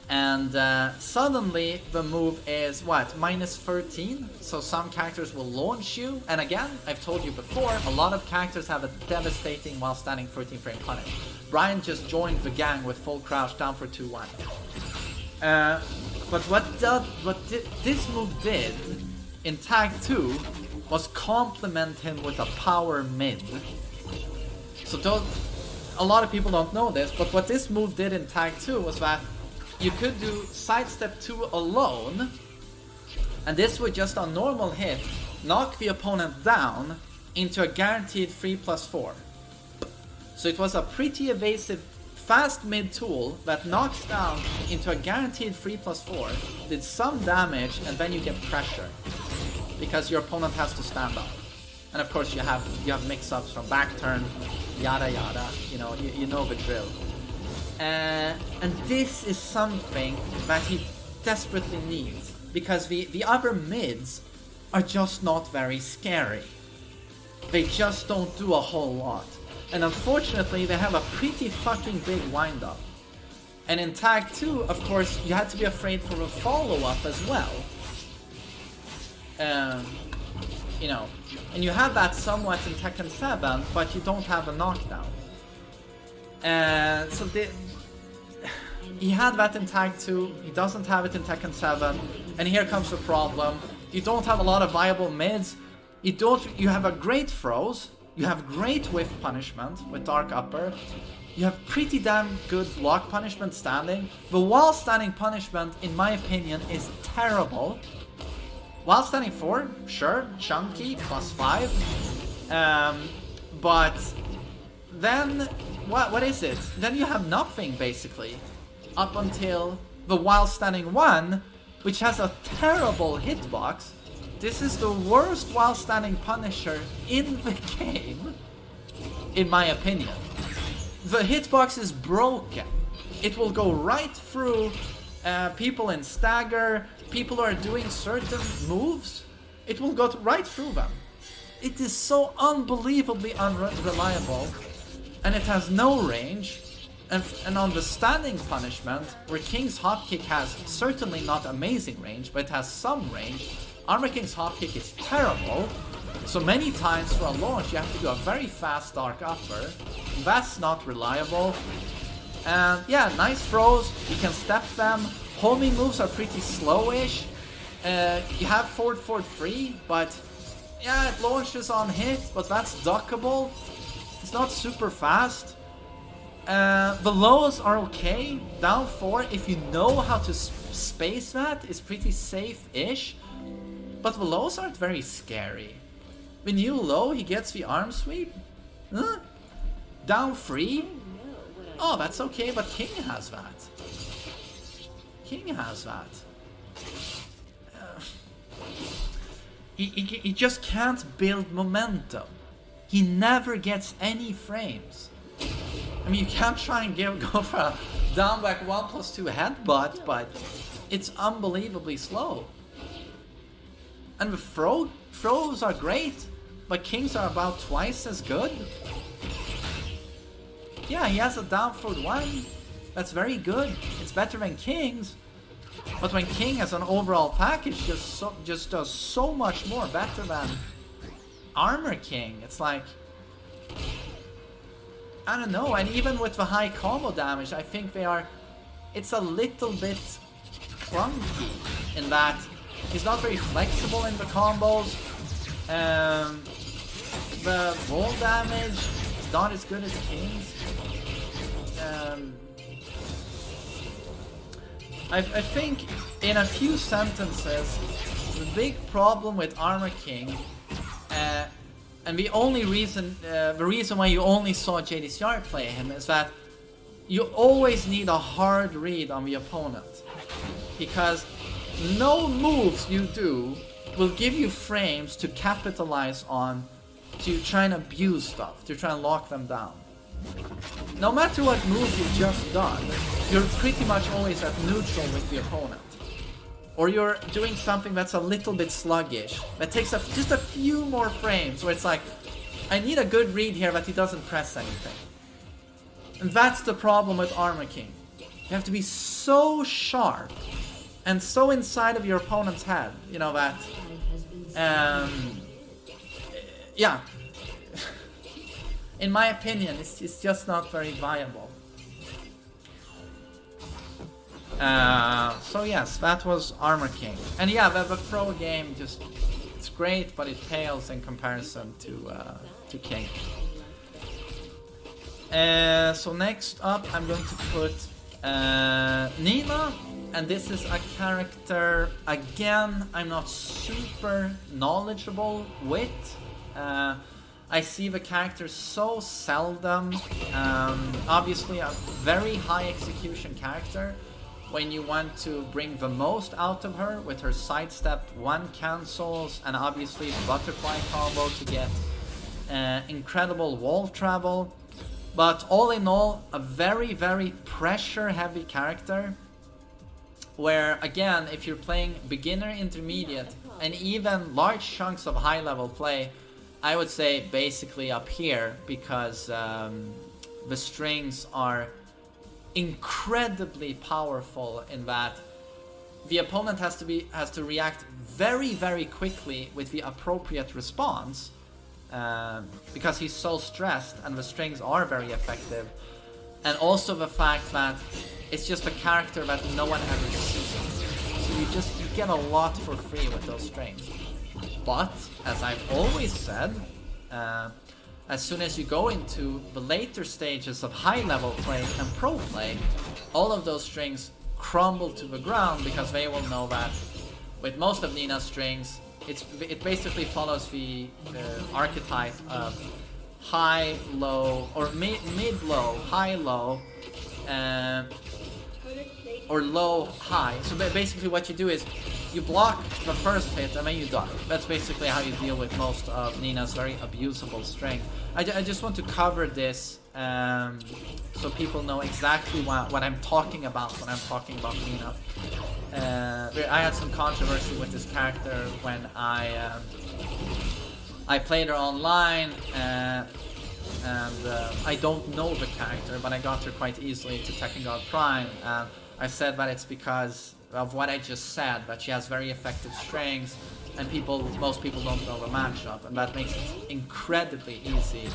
And suddenly the move is, what, minus 13? So some characters will launch you. And again, I've told you before, a lot of characters have a devastating while standing 13 frame punish. Brian just joined the gang with full crouch down for 2-1. But what this move did in Tag 2 was complement him with a power mid. So a lot of people don't know this, but what this move did in Tag 2 was that you could do Sidestep 2 alone, and this would just on normal hit knock the opponent down into a guaranteed 3+4. So it was a pretty evasive fast mid tool that knocks down into a guaranteed 3+4, did some damage, and then you get pressure because your opponent has to stand up. And of course you have mix-ups from back turn, yada yada, you know the drill. And this is something that he desperately needs, because the other mids are just not very scary. They just don't do a whole lot. And unfortunately, they have a pretty fucking big wind-up. And in Tag 2, of course, you had to be afraid for a follow-up as well. You know, and you have that somewhat in Tekken 7, but you don't have a knockdown. So he had that in Tag 2, he doesn't have it in Tekken 7, and here comes the problem. You don't have a lot of viable mids, you have a great froze, you have great whiff punishment with Dark Upper, you have pretty damn good block punishment standing. The wall standing punishment, in my opinion, is terrible. While standing 4, sure, chunky, +5. But then, what is it? Then you have nothing, basically. Up until the while standing 1, which has a terrible hitbox. This is the worst while standing punisher in the game, in my opinion. The hitbox is broken. It will go right through people in stagger, people who are doing certain moves. It will go right through them. It is so unbelievably unreliable, and it has no range. And on the standing punishment, where King's Hopkick has certainly not amazing range, but it has some range, Armor King's Hopkick is terrible. So many times for a launch, you have to do a very fast Dark Upper. That's not reliable. And yeah, nice throws. You can step them. Homing moves are pretty slowish. You have forward 3, but yeah, it launches on hit, but that's duckable. It's not super fast. The lows are okay. Down 4, if you know how to space that, is pretty safe-ish. But the lows aren't very scary. The new low, he gets the arm sweep. Huh? Down 3? Oh, that's okay, but King has that. King has that. He just can't build momentum. He never gets any frames. I mean, you can't try and go for a down back 1+2 headbutt, but it's unbelievably slow. And the throws are great, but King's are about twice as good. Yeah, he has a down forward 1. That's very good. It's better than King's. But when King has an overall package, just does so much more better than Armor King, it's like, I don't know, and even with the high combo damage, I think it's a little bit clunky in that he's not very flexible in the combos. The roll damage is not as good as King's. I think in a few sentences, the big problem with Armor King, and the reason why you only saw JDCR play him is that you always need a hard read on the opponent, because no moves you do will give you frames to capitalize on, to try and abuse stuff, to try and lock them down. No matter what move you've just done, you're pretty much always at neutral with the opponent. Or you're doing something that's a little bit sluggish, that takes just a few more frames, where it's like, I need a good read here that he doesn't press anything. And that's the problem with Armor King. You have to be so sharp and so inside of your opponent's head, you know, that yeah, in my opinion, it's just not very viable. So yes, that was Armor King. And yeah, the throw game, just, it's great, but it pales in comparison to King. So next up, I'm going to put Nina, and this is a character, again, I'm not super knowledgeable with. I see the character so seldom. Obviously a very high execution character. When you want to bring the most out of her with her sidestep, one cancels, and obviously the butterfly combo to get incredible wall travel. But all in all, a very, very pressure heavy character, where again, if you're playing beginner, intermediate, and even large chunks of high level play, I would say basically up here, because the strings are incredibly powerful in that the opponent has to react very, very quickly with the appropriate response, because he's so stressed, and the strings are very effective. And also the fact that it's just a character that no one ever sees, so you get a lot for free with those strings. But as I've always said, as soon as you go into the later stages of high level play and pro play, all of those strings crumble to the ground, because they will know that with most of Nina's strings, it basically follows the archetype of high, low, or mid-low, high-low, or low-high. So basically what you do is you block the first hit and then you duck. That's basically how you deal with most of Nina's very abusable strength. I just want to cover this so people know exactly what I'm talking about when I'm talking about Nina. I had some controversy with this character when I played her online, and I don't know the character, but I got her quite easily to Tekken God Prime. I said that it's because of what I just said, that she has very effective strings, and most people don't know the matchup, and that makes it incredibly easy,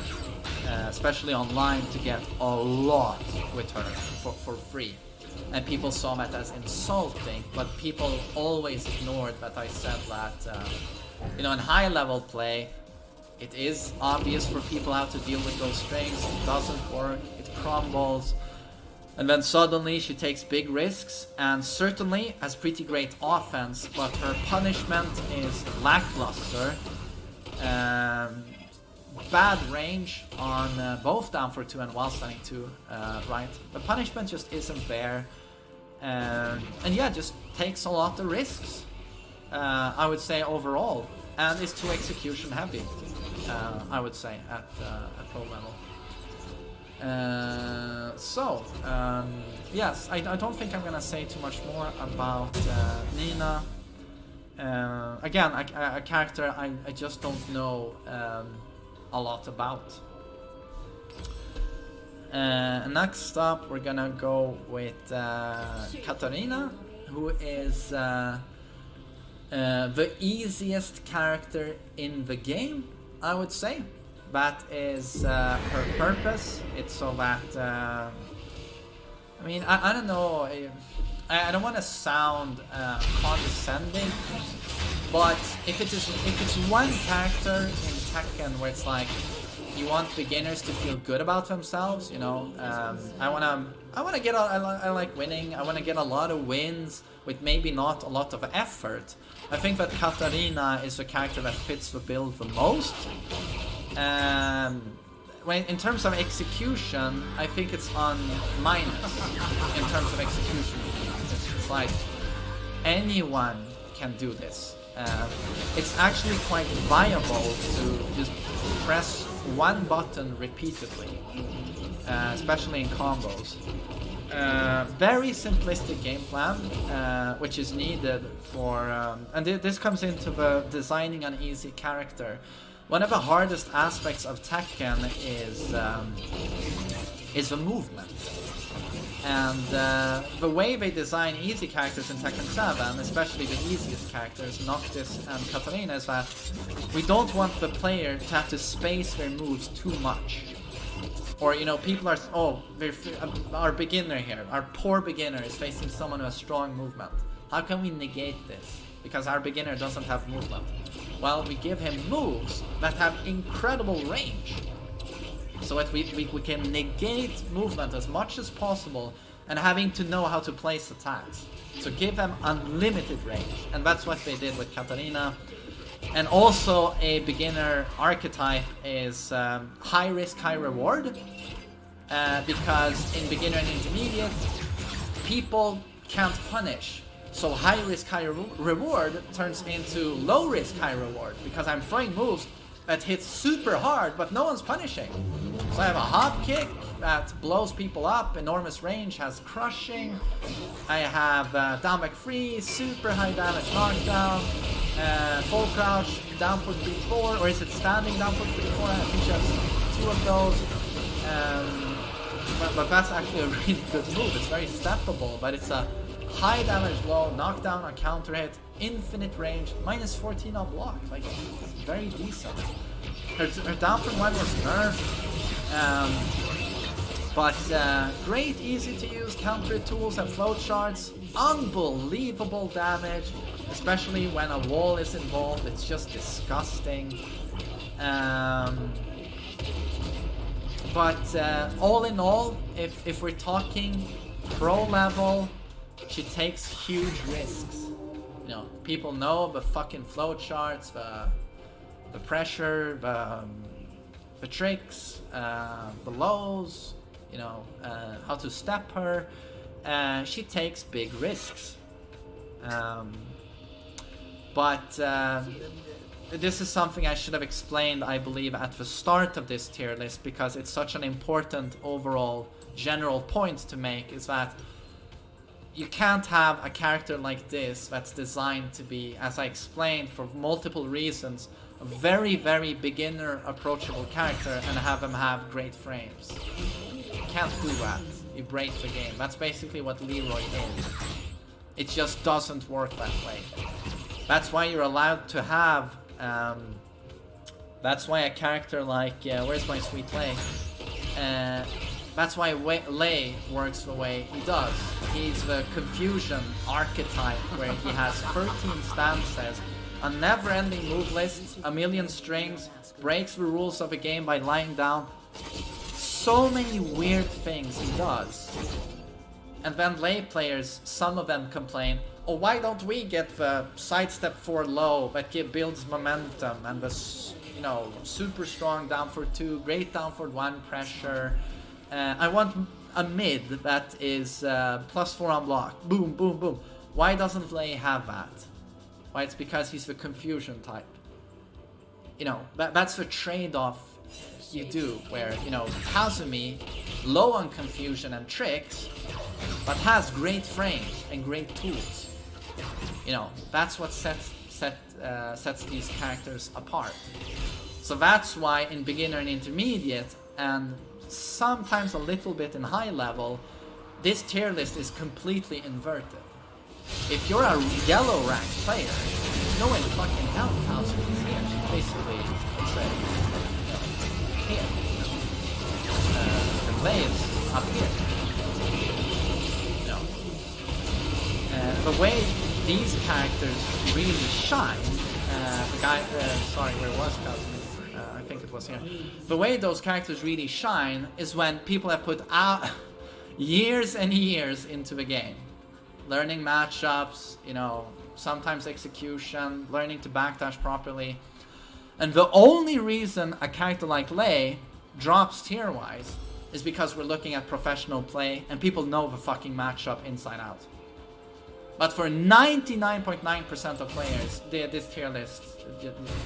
especially online, to get a lot with her for free. And people saw that as insulting, but people always ignored that I said that, in high level play, it is obvious for people how to deal with those strings. It doesn't work, it crumbles, and then suddenly she takes big risks, and certainly has pretty great offense, but her punishment is lackluster. Bad range on both down for 2 and while standing 2, right? The punishment just isn't there, and yeah, just takes a lot of risks, I would say overall, and is too execution heavy, I would say, at pro level. Yes, I don't think I'm gonna say too much more about Nina. Again, a character I just don't know a lot about. Next up, we're gonna go with Katarina, who is the easiest character in the game, I would say. That is her purpose. It's so that I mean, I don't know. I don't want to sound condescending, but if it's one character in Tekken where it's like you want beginners to feel good about themselves, you know, I wanna get I like winning. I wanna get a lot of wins with maybe not a lot of effort. I think that Katarina is the character that fits the build the most. When in terms of execution, I think it's on minus in terms of execution. It's like anyone can do this. It's actually quite viable to just press one button repeatedly, especially in combos. Very simplistic game plan, which is needed for, and this comes into the designing an easy character. One of the hardest aspects of Tekken is the movement. And the way they design easy characters in Tekken 7, especially the easiest characters, Noctis and Katarina, is that we don't want the player to have to space their moves too much. Or, you know, people are, our beginner here, our poor beginner is facing someone who has strong movement. How can we negate this? Because our beginner doesn't have movement. Well, we give him moves that have incredible range. So that we can negate movement as much as possible and having to know how to place attacks. So give them unlimited range. And that's what they did with Katarina. And also a beginner archetype is high risk, high reward. Because in beginner and intermediate, people can't punish. So high risk, high reward turns into low risk, high reward. Because I'm throwing moves that hits super hard, but no one's punishing. So I have a hop kick that blows people up, enormous range, has crushing. I have down back freeze, super high damage knockdown, full crouch, down for 3-4, or is it standing down for 3-4? I think she has 2 of those. But that's actually a really good move. It's very steppable, but it's a high damage blow, knockdown on counter hit, infinite range, minus 14 on block. Like, it's very decent. Her down from 1 was nerfed. But great, easy to use counter tools and flowcharts. Unbelievable damage, especially when a wall is involved. It's just disgusting. But all in all, if we're talking pro level, she takes huge risks. You know, people know the fucking flowcharts, the pressure, the tricks, the lows, you know, how to step her. She takes big risks. But this is something I should have explained, I believe, at the start of this tier list, because it's such an important overall general point to make, is that you can't have a character like this that's designed to be, as I explained, for multiple reasons, a very, very beginner approachable character and have them have great frames. You can't do that. You break the game. That's basically what Leroy is. It just doesn't work that way. That's why you're allowed to have, that's why a character like, where's my sweet Lei? That's why Lei works the way he does. He's the confusion archetype where he has 13 stances, a never-ending move list, a million strings, breaks the rules of a game by lying down. So many weird things he does. And then Lei players, some of them complain, oh, why don't we get the sidestep 4 low that builds momentum and the, you know, super strong down for 2, great down for 1 pressure. I want a mid that is +4 on block. Boom, boom, boom. Why doesn't Lei have that? Why? It's because he's the confusion type. You know, that's the trade-off you do, where, you know, Kazumi, low on confusion and tricks, but has great frames and great tools. You know, that's what sets these characters apart. So that's why in beginner and intermediate, and sometimes a little bit in high level, this tier list is completely inverted. if you're a yellow rank player, there's no way in fucking hell Kazuya is here. She's basically, it's a, here. The play is up here. The way these characters really shine, the guy, sorry, where was Kazuya? I think it was here. The way those characters really shine is when people have put out years and years into the game. Learning matchups, you know, sometimes execution, learning to backdash properly. And the only reason a character like Lei drops tier-wise is because we're looking at professional play and people know the fucking matchup inside out. But for 99.9% of players, this tier list,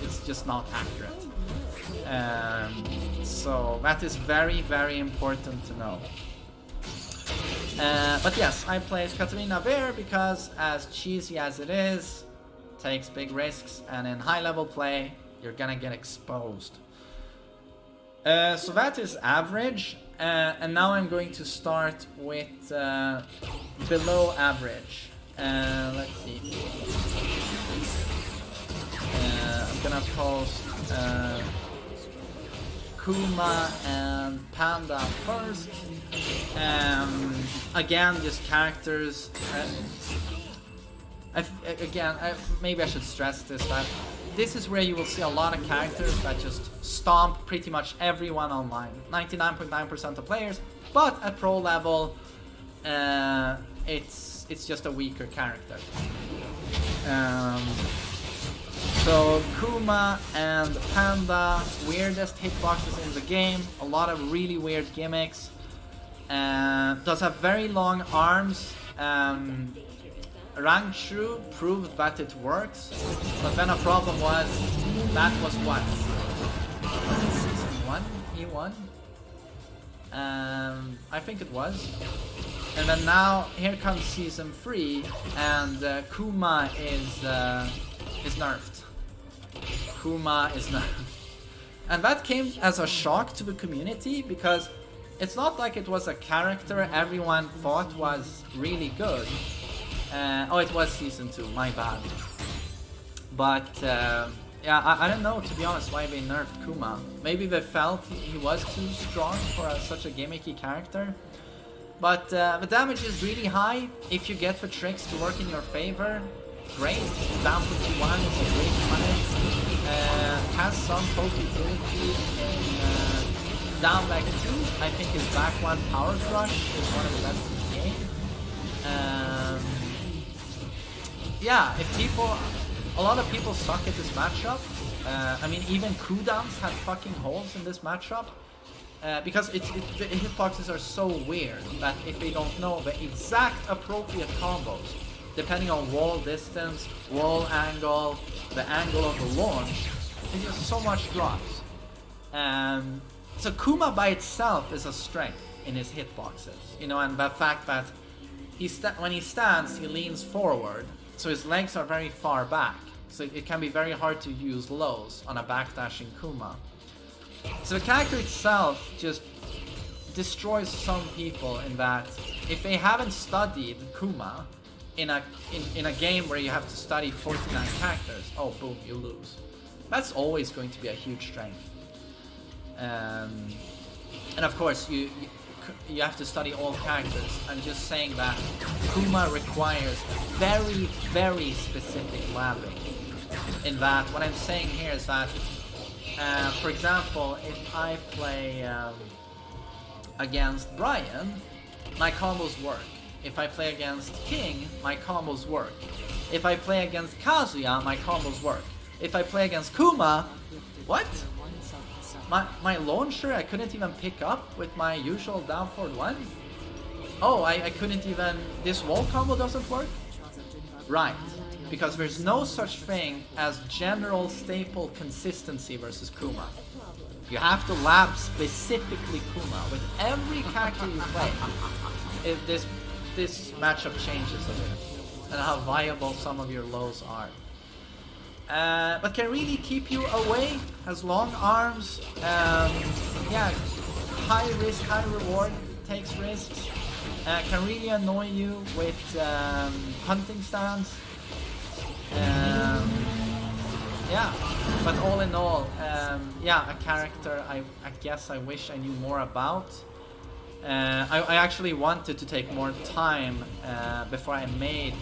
it's just not accurate. So that is very, very important to know. But yes, I place Katarina there because, as cheesy as it is, takes big risks, and in high level play, you're gonna get exposed. So that is average, and now I'm going to start with below average. Let's see. I'm gonna post Kuma and Panda first. Again, just characters. Maybe I should stress this, that this is where you will see a lot of characters that just stomp pretty much everyone online. 99.9% of players, but at pro level, it's just a weaker character. So Kuma and Panda, weirdest hitboxes in the game, a lot of really weird gimmicks. Does have very long arms. Rangchu proved that it works, but then a problem was, that was what? Season 1? E1? I think it was. And then now, here comes Season 3, and Kuma is nerfed. Kuma is nerfed. And that came as a shock to the community, because it's not like it was a character everyone thought was really good. Oh, it was Season 2, my bad. But, yeah, I don't know, to be honest, why they nerfed Kuma. Maybe they felt he was too strong for such a gimmicky character. But the damage is really high. If you get the tricks to work in your favor, great. Down to 2-1 is a great punish. Has some poke utility in down back 2. I think his back 1 power crush is one of the best in the game. Yeah, a lot of people suck at this matchup. I mean, even cooldowns have fucking holes in this matchup. Because the hitboxes are so weird that if they don't know the exact appropriate combos, depending on wall distance, wall angle, the angle of the launch, it just so much drops. So Kuma by itself is a strength in his hitboxes, you know, and the fact that when he stands, he leans forward, so his legs are very far back, so it can be very hard to use lows on a backdashing Kuma. So the character itself just destroys some people in that if they haven't studied Kuma in a game where you have to study 49 characters, oh boom, you lose. That's always going to be a huge strength. And of course you have to study all characters. I'm just saying that Kuma requires very, very specific labbing. In that, what I'm saying here is that for example, if I play against Brian, my combos work. If I play against King, my combos work. If I play against Kazuya, my combos work. If I play against Kuma, what? My launcher I couldn't even pick up with my usual down forward 1? Oh, I couldn't even... This wall combo doesn't work? Right. Because there's no such thing as general staple consistency versus Kuma. You have to lab specifically Kuma with every character you play. If this matchup changes a bit, and how viable some of your lows are. But can really keep you away, has long arms, yeah, high risk, high reward, takes risks. can really annoy you with hunting stance. Yeah, but all in all, yeah, a character I guess I wish I knew more about. I actually wanted to take more time before I made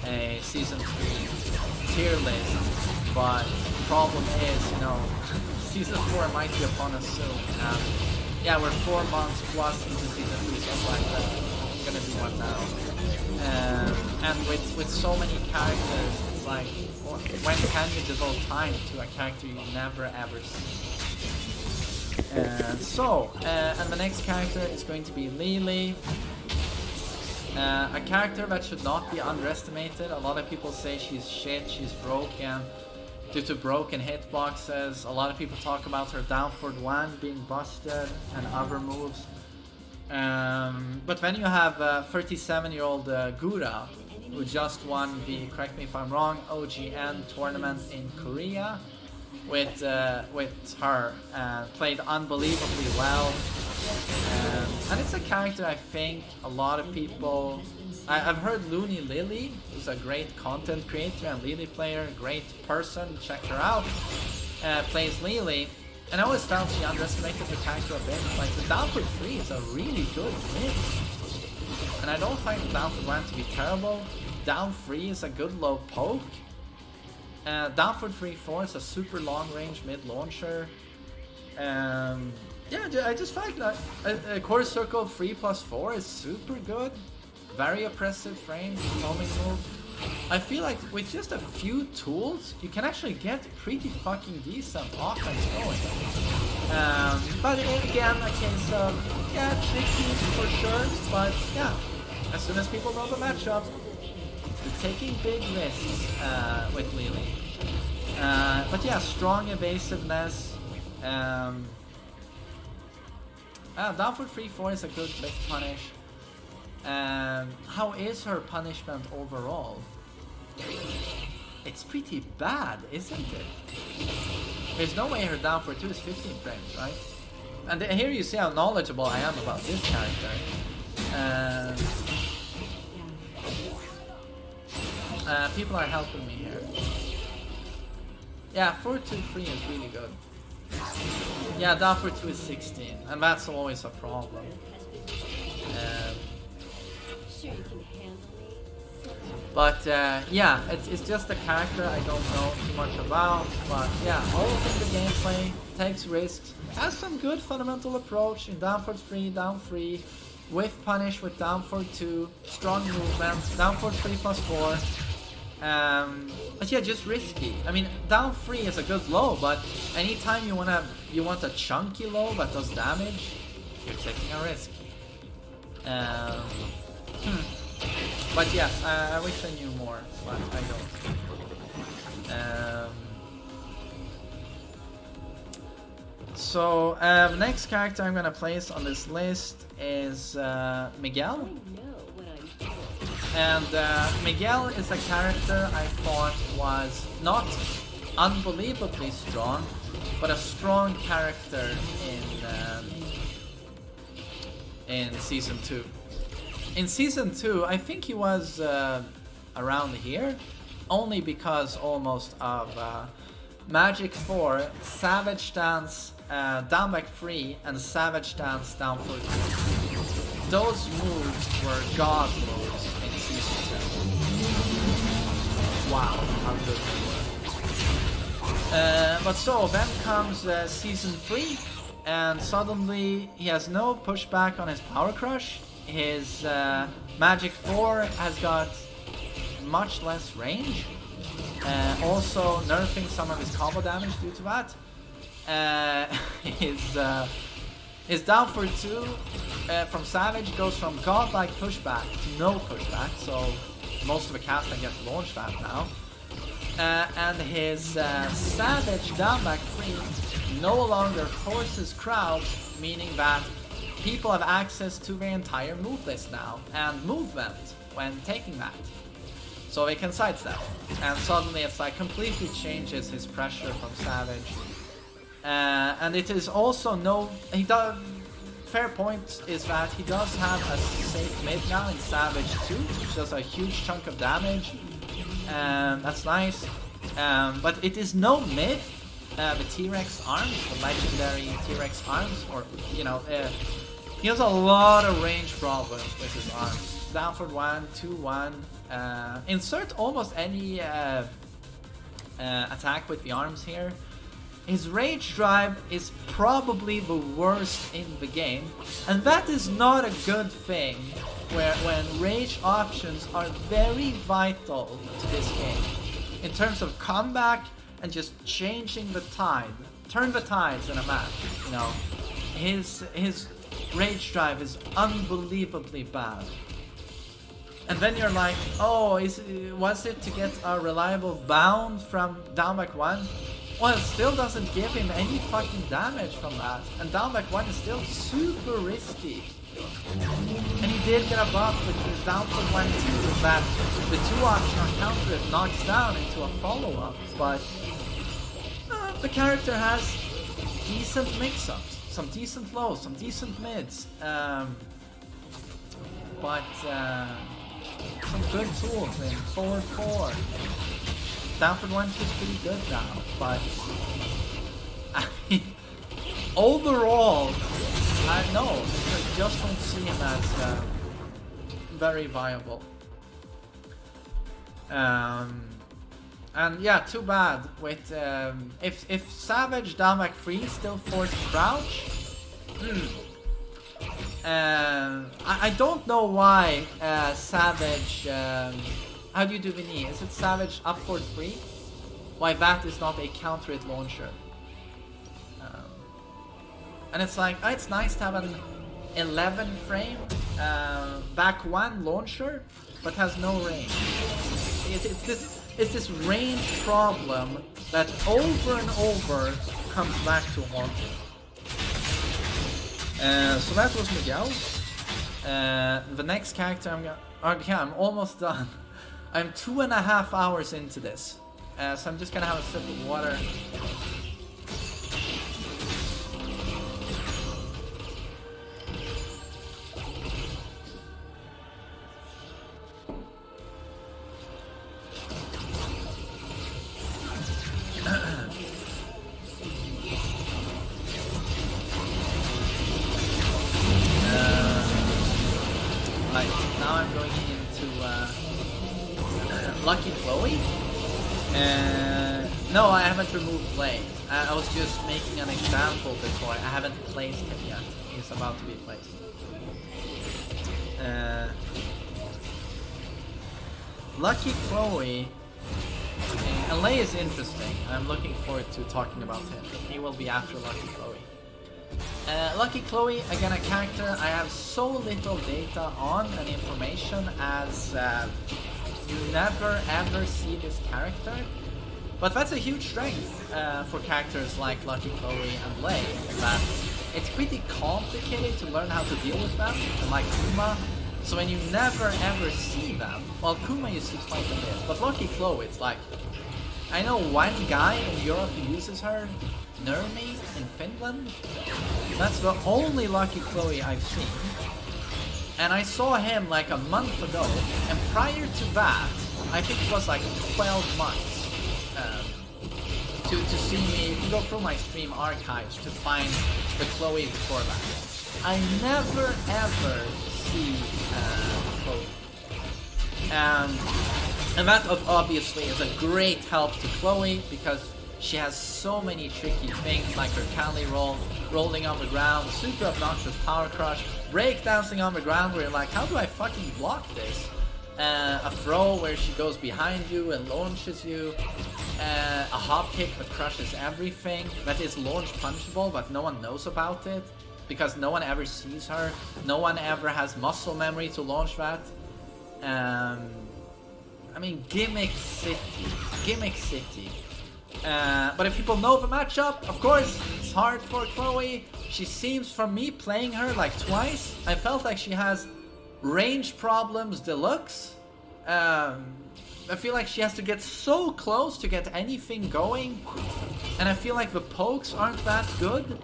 a season 3 tier list, but the problem is, you know, season 4 might be upon us soon. Yeah, we're 4 months plus into season 3, so I'm like, I'm gonna do one now. And with so many characters, it's like, when can you devote time to a character you never ever see? And the next character is going to be Lily. A character that should not be underestimated. A lot of people say she's shit, she's broken due to broken hitboxes. A lot of people talk about her down forward 1 being busted and other moves. But then you have 37-year-old Gura, who just won the, correct me if I'm wrong, OGN tournament in Korea with her, played unbelievably well. And it's a character I think a lot of people... I've heard Looney Lily, who's a great content creator and Lily player, great person, check her out, plays Lily. And I always felt she underestimated the character a bit. Like, the downward 3 is a really good mix. And I don't find the downward 1 to be terrible. Down 3 is a good low poke. Downward 3-4 is a super long range mid launcher. Yeah, I just find that a quarter circle 3+4 is super good. Very oppressive frame, homing move. I feel like with just a few tools, you can actually get pretty fucking decent offense going. But again, a case of, yeah, tricky for sure, but yeah, as soon as people know the matchup, you're taking big risks with Lily. But yeah, strong evasiveness. Downward 3-4 is a good lift punish. How is her punishment overall? It's pretty bad, isn't it? There's no way her down for 2 is 15 frames, right? And here you see how knowledgeable I am about this character. People are helping me here. Yeah, 4-2-3 is really good. Yeah, down for 2 is 16, and that's always a problem. But yeah, it's just a character I don't know too much about. But yeah, all of the gameplay, takes risks, has some good fundamental approach in down for 3, down 3, with punish with down for 2, strong movement, down for 3+4. But yeah, just risky. I mean, down 3 is a good low, but anytime you want a chunky low that does damage, you're taking a risk. But yes, I wish I knew more, but I don't. So the next character I'm gonna place on this list is Miguel. And Miguel is a character I thought was not unbelievably strong, but a strong character in Season 2. In Season 2, I think he was around here, only because almost of Magic 4, Savage Stance, down back 3, and Savage Stance down for 2. Those moves were god moves in Season 2. Wow, how good they were. But so, then comes Season 3, and suddenly he has no pushback on his Power Crush. His Magic 4 has got much less range, also nerfing some of his combo damage due to that. His down for 2 from Savage goes from godlike pushback to no pushback, so most of the cast I get launched at now. And his Savage down back 3 no longer forces crowd, meaning that people have access to their entire move list now, and movement when taking that. So they can sidestep. And suddenly it's like completely changes his pressure from Savage. And it is also fair point is that he does have a safe mid now in Savage 2, which does a huge chunk of damage. That's nice. But it is no myth. The T-Rex arms, the legendary T-Rex arms, or, you know, he has a lot of range problems with his arms. Down for 1, 2, 1. Insert almost any attack with the arms here. His rage drive is probably the worst in the game, and that is not a good thing when rage options are very vital to this game. In terms of comeback and just changing the tide, turn the tides in a match, you know. His rage drive is unbelievably bad. And then you're like, oh, was it to get a reliable bound from down back 1? Well, it still doesn't give him any fucking damage from that. And down back 1 is still super risky. And he did get a buff with his down for 1 2 that the 2 optional counter it knocks down into a follow-up. But the character has decent mix-ups. Some decent lows, some decent mids. But some good tools in forward 4. Downford 1 is pretty good now, but I mean, overall, I just don't see him as very viable. And yeah, too bad with if Savage down back 3 still forced crouch. I don't know why Savage. How do you do the knee? Is it Savage up forward 3? Why that is not a counter hit launcher? And it's like, it's nice to have an 11 frame back 1 launcher, but has no range. It's this range problem that over and over comes back to haunt him. So that was Miguel. The next character I'm almost done. I'm 2.5 hours into this. So I'm just gonna have a sip of water. Now I'm going into Lucky Chloe. No, I haven't removed Blade. I was just making an example before. I haven't placed him yet. He's about to be placed. Lucky Chloe. LA is interesting. I'm looking forward to talking about him. He will be after Lucky Chloe. Lucky Chloe, again a character I have so little data on and information as you never ever see this character. But that's a huge strength for characters like Lucky Chloe and Lei, that it's pretty complicated to learn how to deal with them, like Kuma. So when you never ever see them, well, Kuma you see quite a bit, but Lucky Chloe, it's like, I know one guy in Europe who uses her, Nurmi in Finland. That's the only Lucky Chloe I've seen. And I saw him like a month ago, and prior to that, I think it was like 12 months. To see me, if you go through my stream archives to find the Chloe before that. I never ever see Chloe. And that obviously is a great help to Chloe because she has so many tricky things like her Kali roll, rolling on the ground, super obnoxious power crush, breakdancing on the ground where you're like, how do I fucking block this? A throw where she goes behind you and launches you. A hop kick that crushes everything, that is launch punchable but no one knows about it because no one ever sees her. No one ever has muscle memory to launch that. I mean, Gimmick City. But if people know the matchup, of course, it's hard for Chloe. She seems, from me playing her like twice, I felt like she has range problems deluxe. I feel like she has to get so close to get anything going, and I feel like the pokes aren't that good.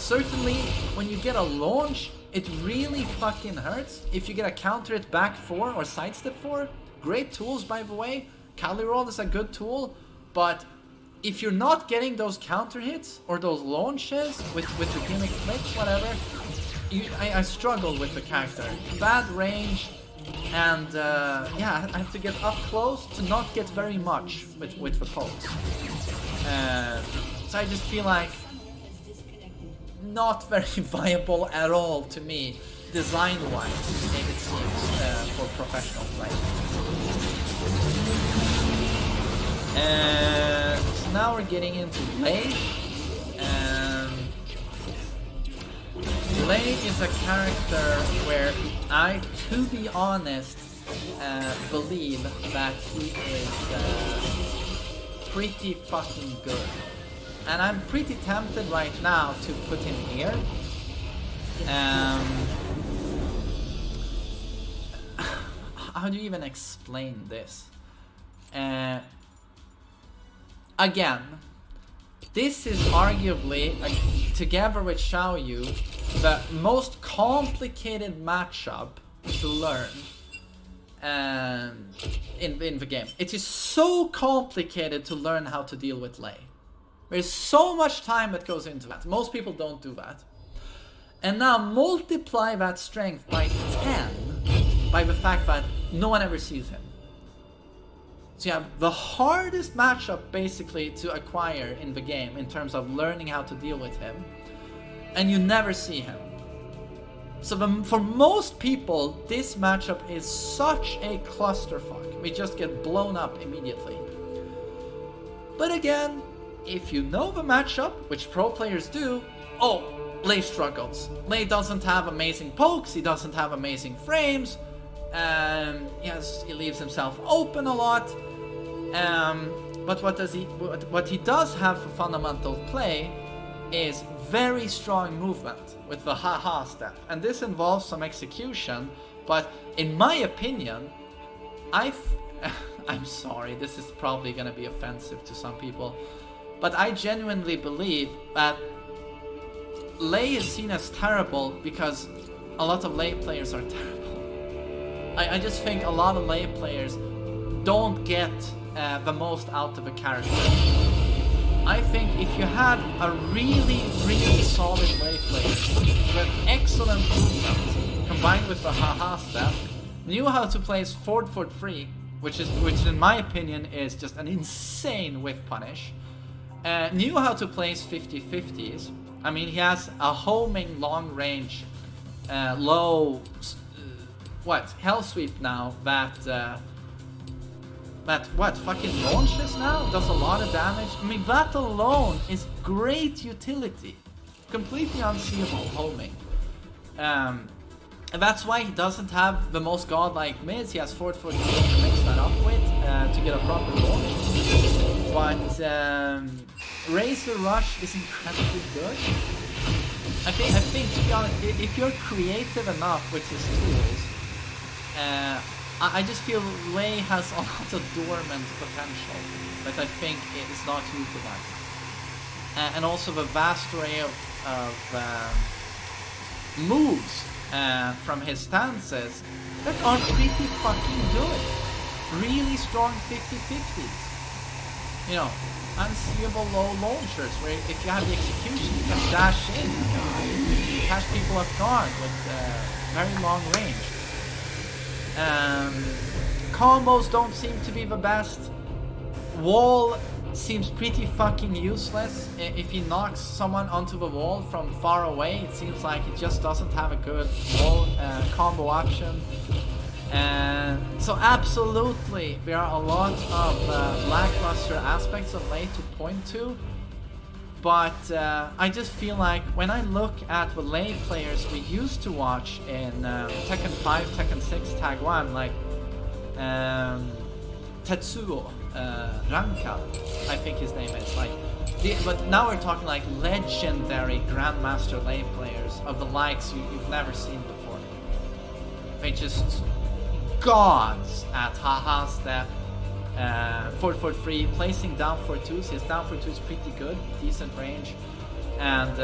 Certainly, when you get a launch, it really fucking hurts. If you get a counter it back 4 or sidestep 4, great tools by the way. Calyroll is a good tool, but if you're not getting those counter hits or those launches with the gimmick flicks, whatever, I struggle with the character. Bad range, and yeah, I have to get up close to not get very much with the pokes. So I just feel like not very viable at all to me, design-wise, it seems, for professional play. So now we're getting into Lei. Lei is a character where I, to be honest, believe that he is pretty fucking good. And I'm pretty tempted right now to put him here. How do you even explain this? Again, this is arguably, together with Xiaoyu, the most complicated matchup to learn in the game. It is so complicated to learn how to deal with Lei. There's so much time that goes into that. Most people don't do that. And now multiply that strength by 10 by the fact that no one ever sees him. So you have the hardest matchup basically to acquire in the game in terms of learning how to deal with him, and you never see him. So for most people, this matchup is such a clusterfuck. We just get blown up immediately. But again, if you know the matchup, which pro players do, oh, Lei struggles. Lei doesn't have amazing pokes, he doesn't have amazing frames, he leaves himself open a lot. But what he does have for fundamental play is very strong movement with the haha step, and this involves some execution. But in my opinion, I'm sorry, this is probably gonna be offensive to some people, but I genuinely believe that Lei is seen as terrible because a lot of Lei players are terrible. I just think a lot of Lei players don't get the most out of a character. I think if you had a really, really solid Lei player with excellent movement combined with the haha step, knew how to place forward foot free, which in my opinion is just an insane whiff punish, knew how to place 50-50s. I mean, he has a homing long range, low, hell sweep now that fucking launches now, does a lot of damage. I mean, that alone is great utility. Completely unseeable homing. And that's why he doesn't have the most godlike mids. He has forward foot to mix that up with to get a proper launch. But Razor Rush is incredibly good. I think to be honest, if you're creative enough with his tools, I just feel Lei has a lot of dormant potential that I think is not utilized. And also the vast array of moves from his stances that are pretty fucking good. Really strong 50-50s. You know, unseeable low launchers where if you have the execution you can dash in. You catch people off guard with very long range. Combos don't seem to be the best. Wall seems pretty fucking useless. If he knocks someone onto the wall from far away, it seems like he just doesn't have a good wall combo option. So absolutely, there are a lot of lackluster aspects of Lei to point to. But I just feel like when I look at the Lei players we used to watch in Tekken 5, Tekken 6, Tag 1, like Tetsuo Ranka, I think his name is. But now we're talking like legendary Grandmaster Lei players of the likes you've never seen before. They're just gods at haha step. Forward foot free, placing down for twos. His down for two is pretty good, decent range. and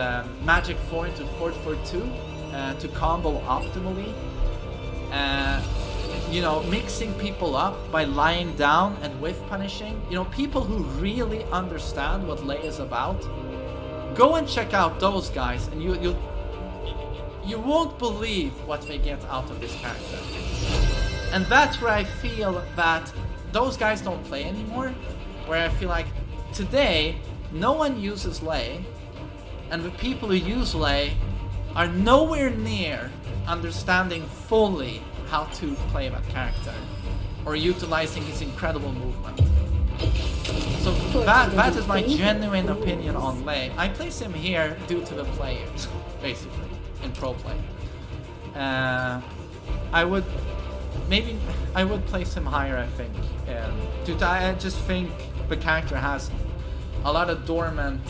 magic 4 into fort for 2 to combo optimally. You know, mixing people up by lying down and whiff punishing. You know, people who really understand what Lei is about, go and check out those guys, and you won't believe what they get out of this character. And that's where I feel that those guys don't play anymore. Where I feel like today no one uses Lei, and the people who use Lei are nowhere near understanding fully how to play that character or utilizing his incredible movement. So that is my genuine opinion on Lei. I place him here due to the players, basically, in pro play. I would place him higher, I think. I just think the character has a lot of dormant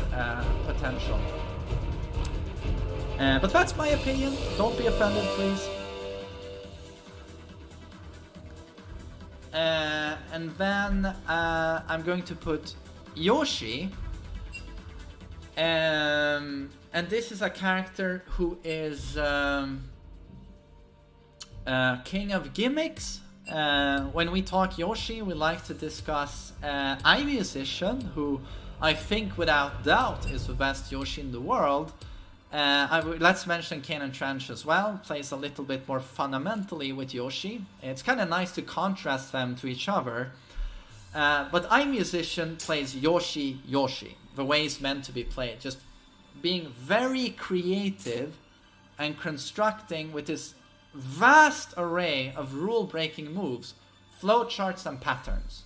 potential. But that's my opinion. Don't be offended, please. And then I'm going to put Yoshi. And this is a character who is king of gimmicks. When we talk Yoshi, we like to discuss iMusician, who I think without doubt is the best Yoshi in the world. Let's mention Kanan Trench as well. Plays a little bit more fundamentally with Yoshi. It's kind of nice to contrast them to each other. But iMusician plays Yoshi, the way it's meant to be played. Just being very creative and constructing with this vast array of rule-breaking moves, flowcharts and patterns.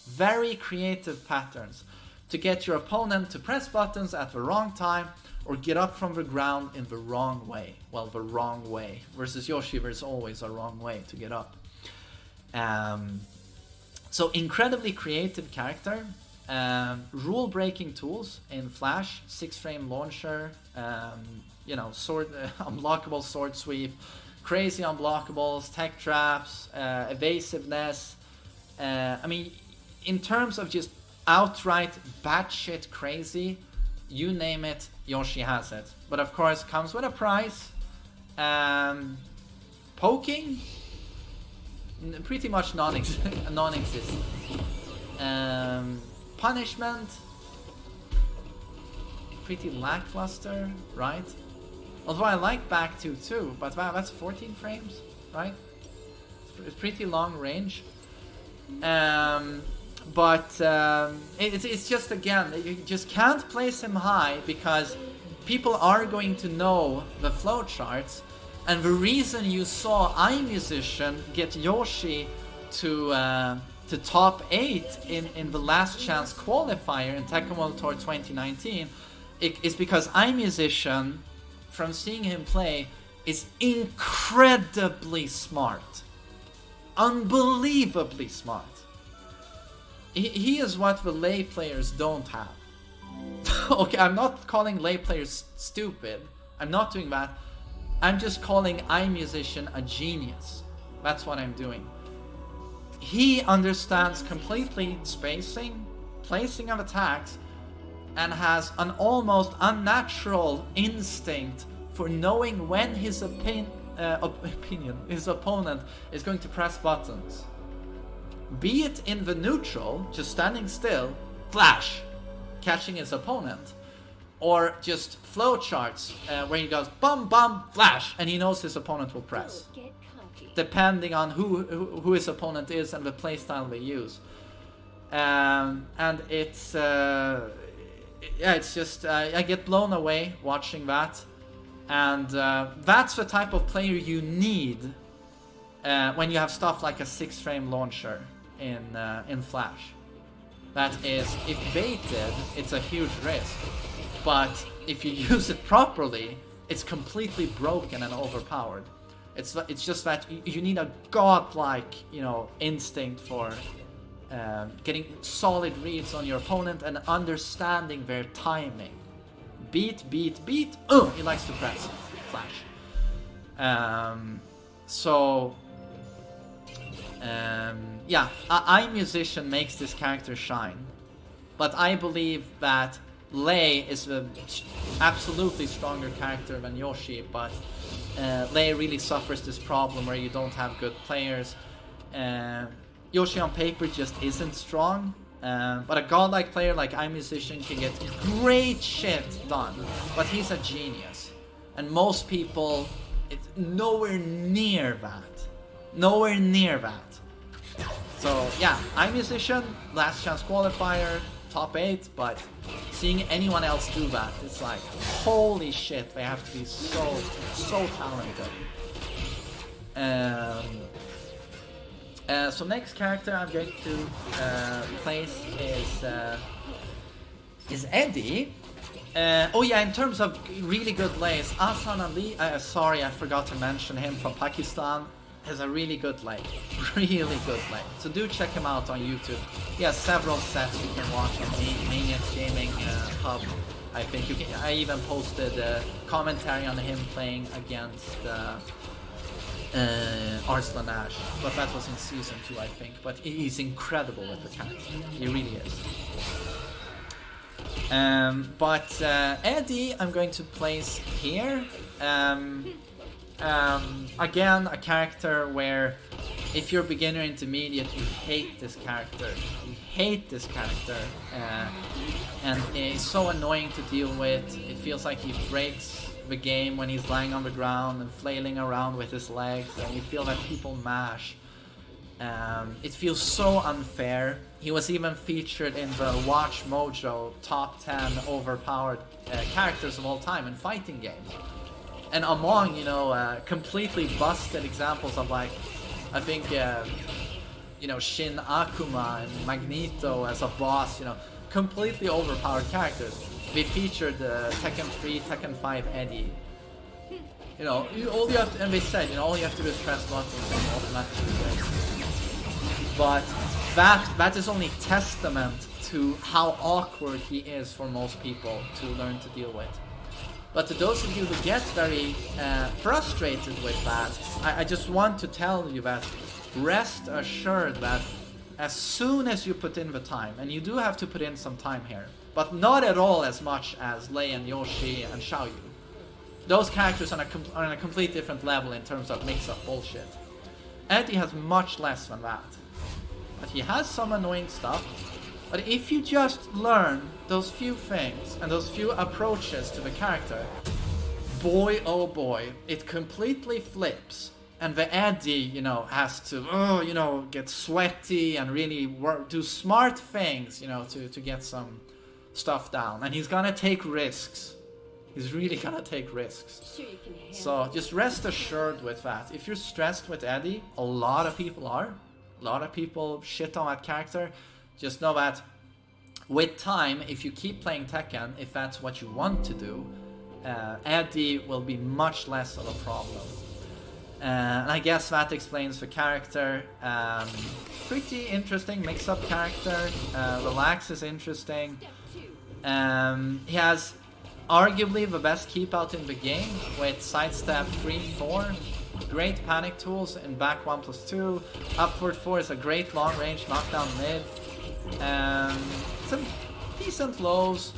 Very creative patterns to get your opponent to press buttons at the wrong time or get up from the ground in the wrong way. Well, the wrong way. Versus Yoshi, there's always a wrong way to get up. So incredibly creative character. Rule-breaking tools in Flash, 6-frame launcher, you know, sword, unblockable sword sweep, crazy unblockables, tech traps, evasiveness. I mean, in terms of just outright batshit crazy, you name it, Yoshi has it. But of course, comes with a price. Poking, pretty much non-existent. Punishment, pretty lackluster, right? Although I like back 2 too, but wow, that's 14 frames, right? It's pretty long range. It's just, again, you just can't place him high because people are going to know the flowcharts, and the reason you saw iMusician get Yoshi to top 8 in the Last Chance qualifier in Tekken World Tour 2019 is because iMusician, from seeing him play, is incredibly smart. Unbelievably smart. He is what the Lei players don't have. Okay, I'm not calling Lei players stupid. I'm not doing that. I'm just calling iMusician a genius. That's what I'm doing. He understands completely spacing, placing of attacks, and has an almost unnatural instinct for knowing when his his opponent is going to press buttons. Be it in the neutral, just standing still, flash, catching his opponent, or just flowcharts where he goes bum bum flash, and he knows his opponent will press, depending on who his opponent is and the playstyle they use. And it's it's just I get blown away watching that, and that's the type of player you need when you have stuff like a 6-frame launcher in Flash. That is, if baited, it's a huge risk, but if you use it properly, it's completely broken and overpowered. It's just that you need a godlike, you know, instinct for getting solid reads on your opponent and understanding their timing. Beat. He likes to press Flash. Yeah, iMusician makes this character shine, but I believe that Lei is a absolutely stronger character than Yoshi, but Lei really suffers this problem where you don't have good players. Yoshi on paper just isn't strong, but a godlike player like iMusician can get great shit done, but he's a genius. And most people, it's nowhere near that. Nowhere near that. So yeah, iMusician, last chance qualifier, top 8, but seeing anyone else do that, it's like, holy shit, they have to be so talented. So next character I'm going to place is Eddie. Oh yeah, in terms of really good lays, Ahsan Ali, sorry I forgot to mention him, from Pakistan, has a really good lay. Really good lay. So do check him out on YouTube. He has several sets you can watch on Maniacs Gaming Hub. I think you can. I even posted a commentary on him playing against Arslan Ash, but that was in season 2, I think. But he's incredible with the character. He really is. But Eddie, I'm going to place here. Again, a character where if you're beginner intermediate, you hate this character. You hate this character. And it's so annoying to deal with. It feels like he breaks the game when he's lying on the ground and flailing around with his legs, and you feel that people mash. It feels so unfair. He was even featured in the Watch Mojo top 10 overpowered characters of all time in fighting games. And among, you know, completely busted examples of, like, I think, you know, Shin Akuma and Magneto as a boss, you know, completely overpowered characters. We featured Tekken 3, Tekken 5 Eddie. You know, all you have to, and they said, you know, all you have to do is press buttons and automatically win. But that is only testament to how awkward he is for most people to learn to deal with. But to those of you who get very frustrated with that, I just want to tell you that rest assured that as soon as you put in the time, and you do have to put in some time here, but not at all as much as Lei and Yoshi and Xiaoyu. Those characters are on a complete different level in terms of mix-up bullshit. Eddie has much less than that. But he has some annoying stuff. But if you just learn those few things and those few approaches to the character, boy oh boy, it completely flips. And the Eddie, you know, has to, you know, get sweaty and really do smart things, you know, to get some stuff down. And he's gonna take risks. He's really gonna take risks. So just rest assured with that. If you're stressed with Eddie, a lot of people are. A lot of people shit on that character. Just know that with time, if you keep playing Tekken, if that's what you want to do, Eddie will be much less of a problem. And I guess that explains the character. Pretty interesting mix-up character. Relax is interesting. He has arguably the best keep out in the game with sidestep 3-4. Great panic tools in back 1+2. Upward 4 is a great long range knockdown mid. Some decent lows.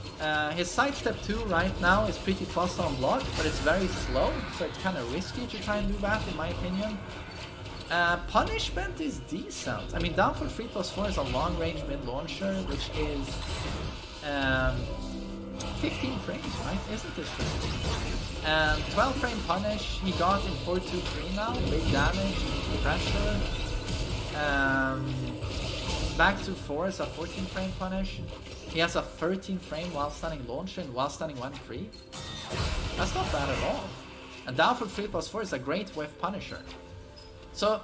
His sidestep 2 right now is pretty plus on block, but it's very slow, so it's kind of risky to try and do that in my opinion. Punishment is decent. I mean, down for 3+4 is a long range mid launcher, which is 15 frames, right? Isn't it 15? 12 frame punish, he got in 4-2-3 now, big damage, pressure. Back to 4 is a 14 frame punish. He has a 13 frame while standing launcher and while standing 1-3. That's not bad at all. And down for 3+4 is a great whiff punisher. So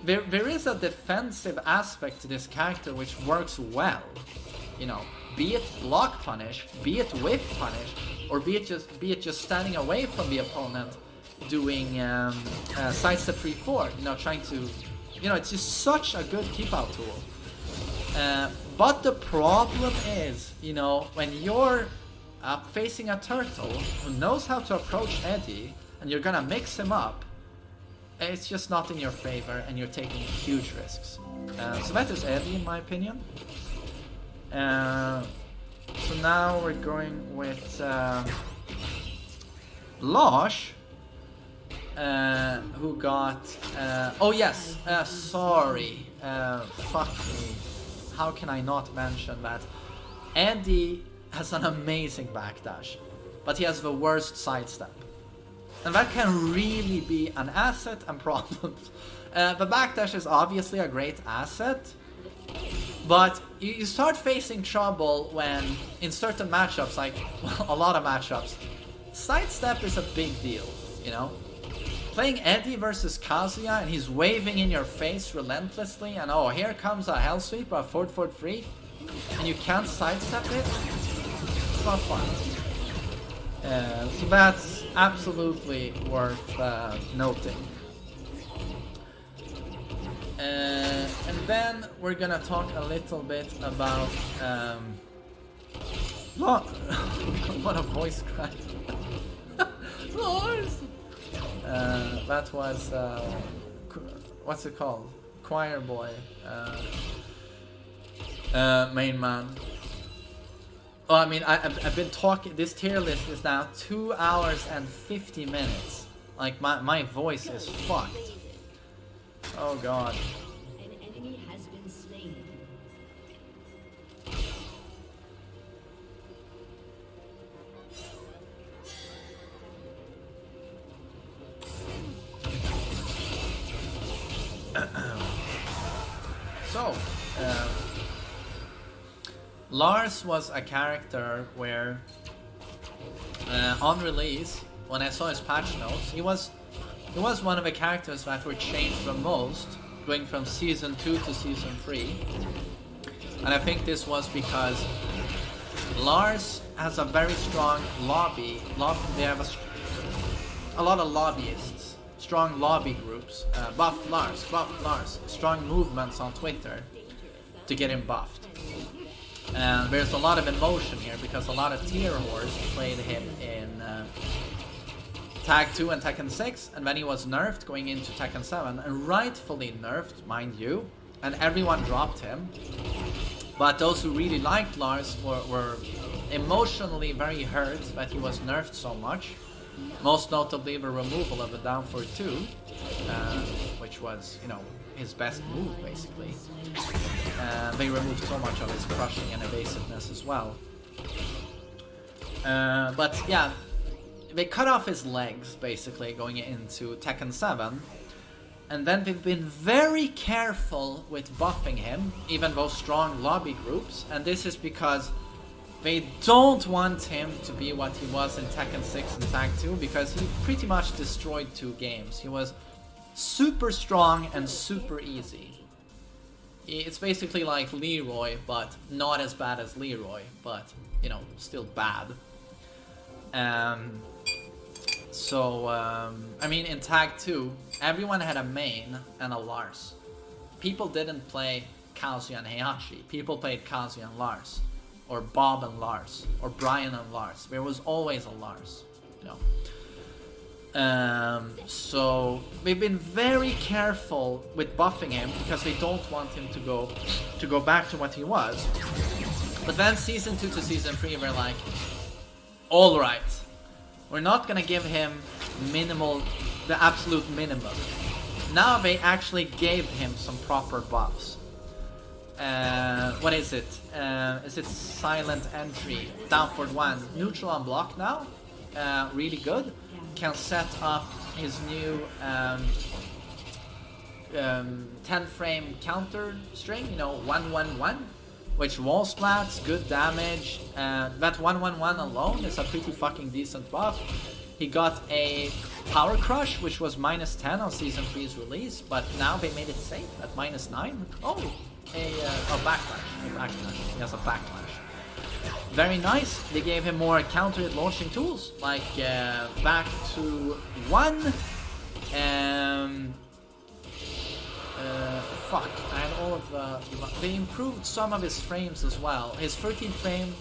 there is a defensive aspect to this character which works well. You know, be it block punish, be it whiff punish, or be it just standing away from the opponent, doing sidestep 3-4. You know, trying to, you know, it's just such a good keep out tool. But the problem is, you know, when you're facing a turtle who knows how to approach Eddie, and you're gonna mix him up, it's just not in your favor, and you're taking huge risks. So that is Eddie, in my opinion. So now we're going with Losh, who got... oh yes, sorry, fuck me. How can I not mention that? Eddie has an amazing backdash, but he has the worst sidestep. And that can really be an asset and problems. The backdash is obviously a great asset, but you start facing trouble when, in certain matchups, like a lot of matchups, sidestep is a big deal, you know? Playing Eddie versus Kazuya and he's waving in your face relentlessly and oh, here comes a Hell Sweep, a forward forward free, and you can't sidestep it, it's not fun. So that's absolutely worth noting. And then we're gonna talk a little bit about what a voice crack. Lars! That was what's it called? Choir boy. Main man. Oh, I mean, I've been talking. This tier list is now 2 hours and 50 minutes. Like my voice is fucked. Oh god. An enemy has been slain. So, Lars was a character where, on release, when I saw his patch notes, he was one of the characters that were changed the most, going from Season 2 to Season 3. And I think this was because Lars has a very strong lobby. They have a lot of lobbyists, strong lobby groups. Buff Lars, strong movements on Twitter to get him buffed. And there's a lot of emotion here because a lot of tier whores played him in Tag 2 and Tekken 6, and then he was nerfed going into Tekken 7, and rightfully nerfed, mind you, and everyone dropped him. But those who really liked Lars were emotionally very hurt that he was nerfed so much. Most notably the removal of the down for 2, which was, you know, his best move basically. They removed so much of his crushing and evasiveness as well. But yeah, they cut off his legs basically going into Tekken 7. And then they've been very careful with buffing him, even those strong lobby groups. And this is because they don't want him to be what he was in Tekken 6 and Tag 2, because he pretty much destroyed 2 games. He was super strong and super easy. It's basically like Leroy, but not as bad as Leroy, but, you know, still bad. I mean, in Tag 2, everyone had a main and a Lars. People didn't play Kazuya and Heihachi. People played Kazuya and Lars. Or Bob and Lars. Or Brian and Lars. There was always a Lars, you know. So they've been very careful with buffing him because they don't want him to go back to what he was. But then Season 2 to Season 3 were like, alright, we're not gonna give him the absolute minimum. Now they actually gave him some proper buffs. What is it? Is it Silent Entry? Down for 1. Neutral on block now. Really good. Can set up his new 10 frame counter string, you know, 1-1-1, which wall splats, good damage. That 1-1-1 alone is a pretty fucking decent buff. He got a Power Crush, which was -10 on Season 3's release, but now they made it safe at -9. Oh, a backlash. He has a backlash. Very nice. They gave him more counter hit launching tools, like back to 1. Fuck, I had all of the... They improved some of his frames as well. His 13 frame,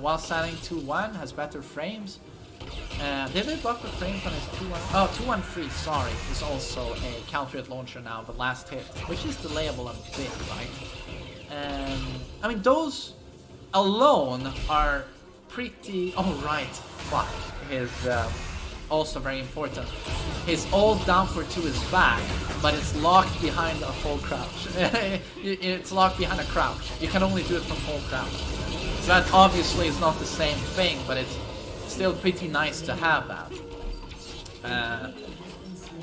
while standing 2-1, has better frames. Did they buff the frames on his 2-1? Oh, 2-1-3, sorry, is also a counter hit launcher now, the last hit, which is delayable a bit, right? I mean, those alone are pretty... Oh right, fuck. His, also very important. His ult down for 2 is back, but it's locked behind a full crouch. It's locked behind a crouch. You can only do it from full crouch. So that obviously is not the same thing, but it's still pretty nice to have that.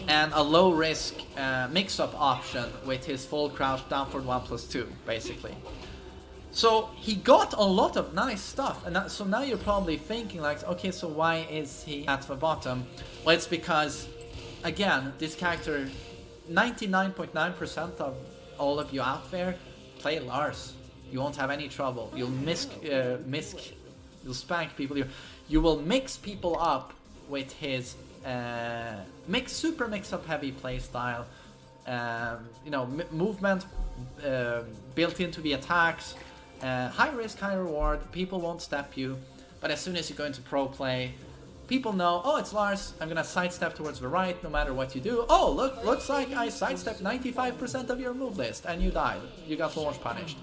And a low risk mix-up option with his full crouch down for 1+2, basically. So he got a lot of nice stuff, and so now you're probably thinking like, okay, so why is he at the bottom? Well, it's because, again, this character, 99.9% of all of you out there play Lars. You won't have any trouble. You'll you'll spank people. You will mix people up with his super mix-up heavy playstyle. You know, movement built into the attacks. High risk, high reward, people won't step you, but as soon as you go into pro play, people know, oh, it's Lars, I'm gonna sidestep towards the right no matter what you do. Oh, looks like I sidestepped 95% of your move list and you died. You got launch punished.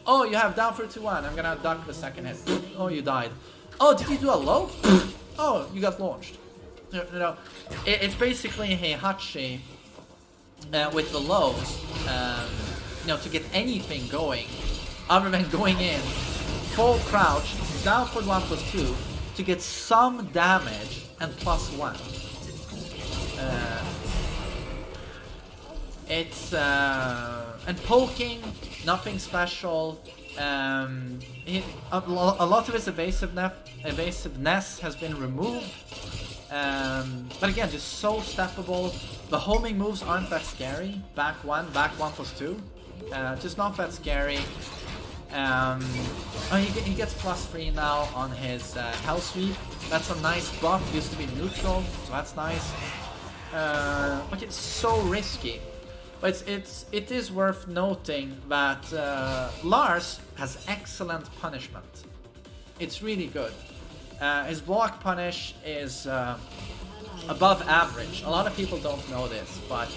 Oh, you have down for 2-1, I'm gonna duck the second hit. Oh, you died. Oh, did you do a low? Oh, you got launched. You know, it's basically a Hachi with the lows, you know, to get anything going. Other than going in, full crouch, down for 1+2, to get some damage and +1. It's and poking, nothing special. A lot of his evasiveness has been removed. But again, just so steppable. The homing moves aren't that scary. Back 1+2. Just not that scary. Oh, he gets +3 now on his Hell Sweep. That's a nice buff. Used to be neutral, so that's nice. But it's so risky. But it is worth noting that Lars has excellent punishment. It's really good. His block punish is above average. A lot of people don't know this, but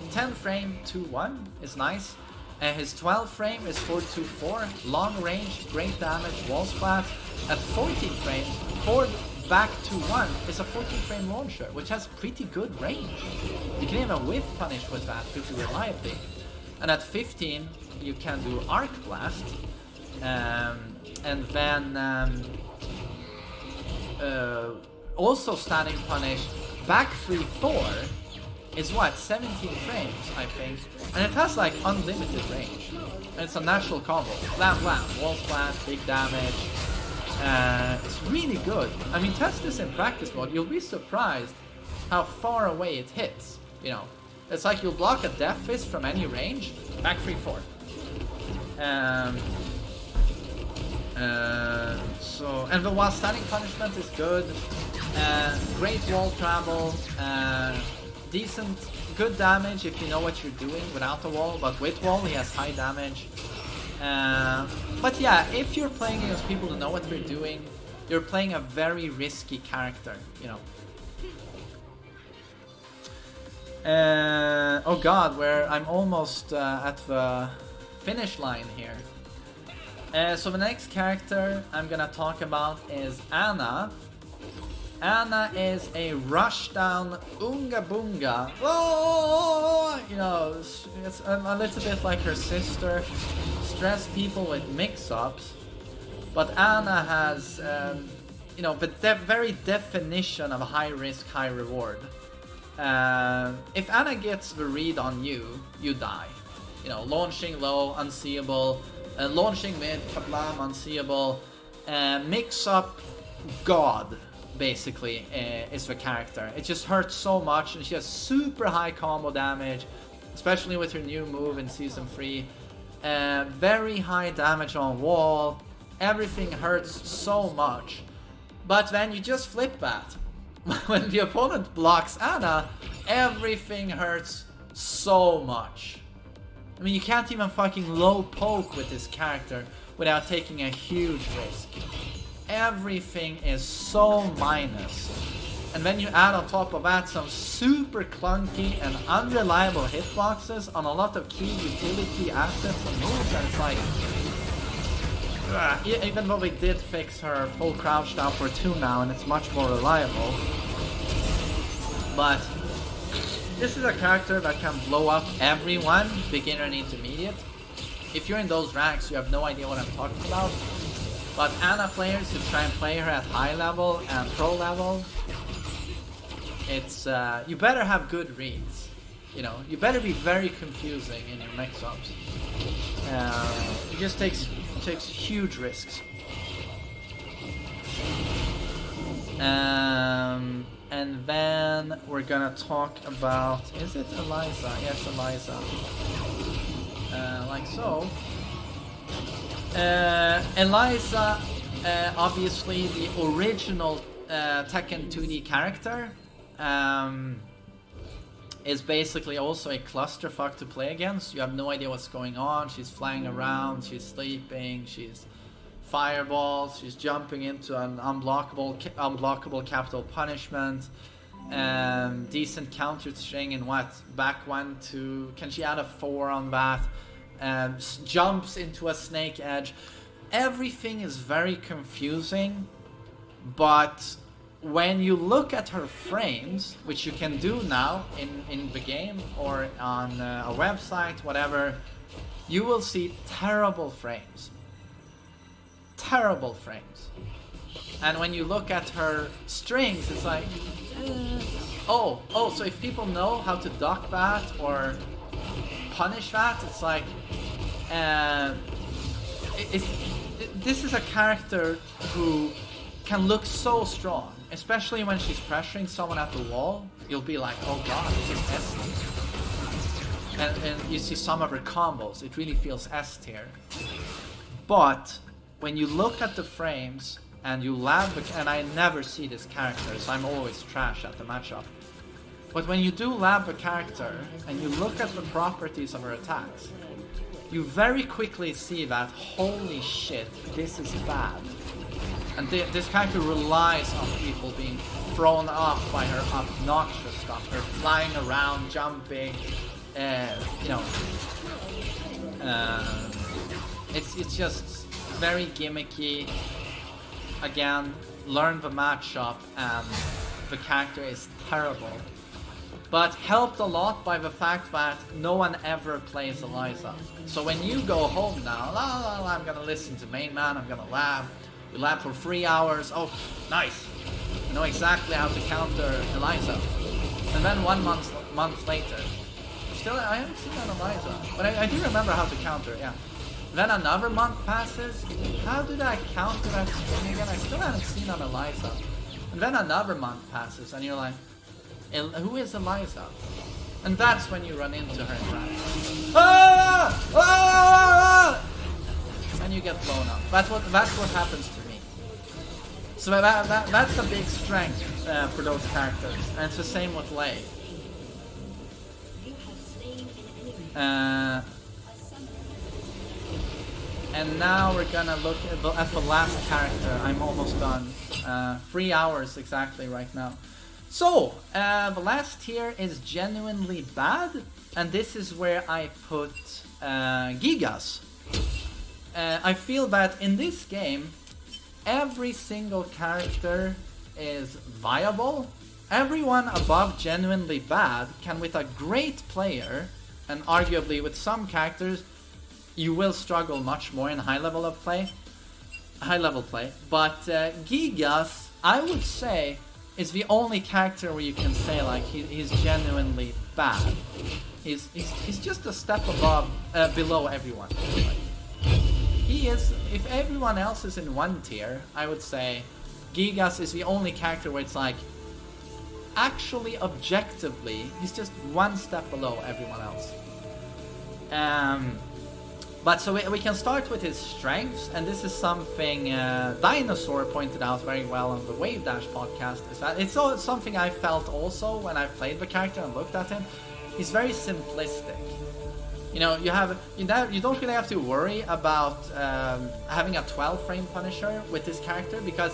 10 frame 2-1 is nice. His 12 frame is 4-2-4, long range, great damage, wall splat. At 14 frames, 4 back to 1 is a 14 frame launcher, which has pretty good range. You can even whiff punish with that pretty reliably. And at 15, you can do Arc Blast, and then also standing punish back 3-4 is what, 17 frames, I think, and it has like unlimited range. And it's a natural combo. Blam blam, wall splat, big damage. It's really good. I mean, test this in practice mode. You'll be surprised how far away it hits. You know, it's like you'll block a Death Fist from any range. Back 3-4. So, and the while standing punishment is good. Great wall travel. Decent, good damage if you know what you're doing without the wall, but with wall he has high damage. But yeah, if you're playing against people who know what they're doing, you're playing a very risky character, you know. Oh god, where I'm almost at the finish line here. So the next character I'm gonna talk about is Ana. Ana is a rushdown Unga Bunga. Oh, you know, it's a little bit like her sister. Stress people with mix-ups. But Ana has, you know, the very definition of high risk, high reward. If Ana gets the read on you, you die. You know, launching low, unseeable. Launching mid, kablam, unseeable. Mix-up, god. Basically, is the character. It just hurts so much, and she has super high combo damage, especially with her new move in Season 3. Very high damage on wall. Everything hurts so much. But then you just flip that. When the opponent blocks Ana, everything hurts so much. I mean, you can't even fucking low poke with this character without taking a huge risk. Everything is so minus. And then you add on top of that some super clunky and unreliable hitboxes on a lot of key utility assets and moves, and it's like, even though they did fix her full crouch down for 2 now, and it's much more reliable. But this is a character that can blow up everyone, beginner and intermediate. If you're in those ranks, you have no idea what I'm talking about. But Ana players who try and play her at high level and pro level, it's you better have good reads. You know, you better be very confusing in your mix-ups. It just takes huge risks. And then we're gonna talk about, is it Eliza? Yes, Eliza. Like so. Eliza, obviously the original Tekken 2D character, is basically also a clusterfuck to play against. You have no idea what's going on. She's flying around, she's sleeping, she's fireballs, she's jumping into an unblockable capital punishment, decent counter string in what? Back 1, 2, can she add a 4 on that? Jumps into a snake edge. Everything is very confusing, but when you look at her frames, which you can do now in the game or on a website, whatever, you will see terrible frames. Terrible frames. And when you look at her strings, it's like, so if people know how to duck that or punish that, it's like, this is a character who can look so strong, especially when she's pressuring someone at the wall. You'll be like, oh god, this is S tier. And you see some of her combos, it really feels S tier. But when you look at the frames and you lab, and I never see this character, so I'm always trash at the matchup. But when you do lab a character and you look at the properties of her attacks, you very quickly see that, holy shit, this is bad. And this character relies on people being thrown off by her obnoxious stuff, her flying around, jumping, it's just very gimmicky. Again, learn the matchup, and the character is terrible. But helped a lot by the fact that no one ever plays Eliza. So when you go home now, I'm gonna listen to Main Man, I'm gonna lab. We lab for 3 hours. Oh, nice. I know exactly how to counter Eliza. And then 1 month later, still I haven't seen an Eliza, but I do remember how to counter. Yeah. Then another month passes. How did I counter that string again? I still haven't seen an Eliza. And then another month passes, and you're like, who is Eliza? And that's when you run into her in practice. And you get blown up. That's what happens to me. So that's a big strength for those characters, and it's the same with Lei. And now we're gonna look at the last character. I'm almost done. 3 hours exactly right now. So, the last tier is genuinely bad, and this is where I put Gigas. I feel that in this game, every single character is viable. Everyone above genuinely bad can, with a great player, and arguably with some characters, you will struggle much more in high level play. But Gigas, I would say, is the only character where you can say like he's genuinely bad. He's just a step below everyone. He is. If everyone else is in one tier, I would say Gigas is the only character where it's like, actually objectively, he's just one step below everyone else. But so we can start with his strengths, and this is something Dinosaur pointed out very well on the Wave Dash podcast, is that it's something I felt also when I played the character and looked at him. He's very simplistic. You know, you don't really have to worry about having a 12 frame Punisher with this character, because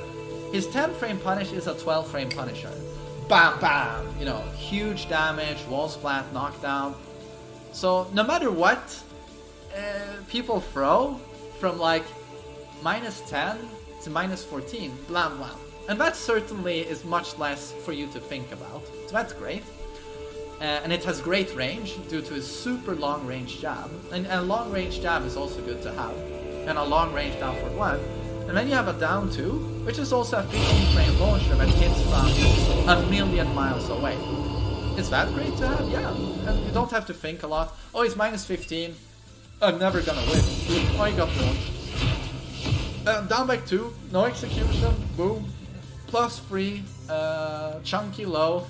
his 10 frame punish is a 12 frame Punisher. Bam, bam! You know, huge damage, wall splat, knockdown. So no matter what people throw, from like minus 10 to minus 14, blah blah. And that certainly is much less for you to think about, so that's great. And it has great range due to his super long range jab, and a long range jab is also good to have, and a long range down forward 1. And then you have a down 2, which is also a 15 frame launcher that hits from a million miles away. Is that great to have? Yeah. And you don't have to think a lot. Oh, he's minus 15. I'm never gonna win. Oh, he got launched. Down back 2, no execution, boom. Plus 3, chunky low.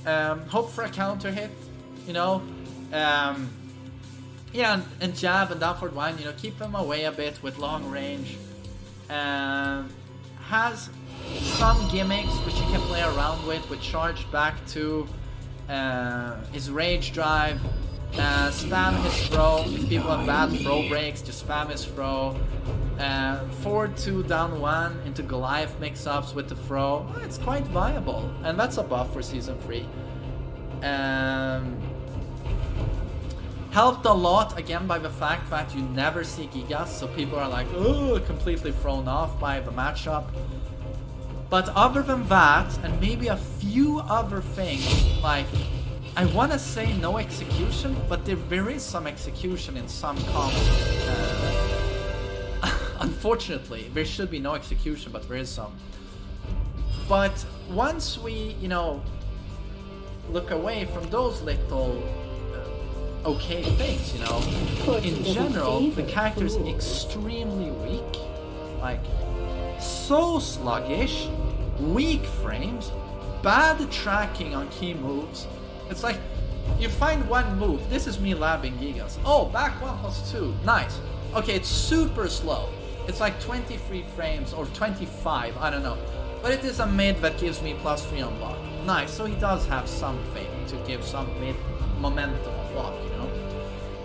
Hope for a counter hit, you know. Yeah, and jab and down forward 1, you know, keep him away a bit with long range. Has some gimmicks which you can play around with charge back to his rage drive, spam his throw. If people have bad throw breaks, just spam his throw. Forward 2 down 1 into Goliath mix-ups with the throw. It's quite viable, and that's a buff for Season 3. Helped a lot again by the fact that you never see Gigas, so people are like, oh, completely thrown off by the matchup. But other than that, and maybe a few other things, like, I want to say no execution, but there is some execution in some combos. Unfortunately, there should be no execution, but there is some. But once we, you know, look away from those little okay things, you know, in general, the character is extremely weak, like, so sluggish, weak frames, bad tracking on key moves. It's like, you find one move, this is me labbing Gigas. Oh, back 1+2, nice. Okay, it's super slow. It's like 23 frames, or 25, I don't know. But it is a mid that gives me +3 on block. Nice, so he does have something to give some mid momentum on block, you know?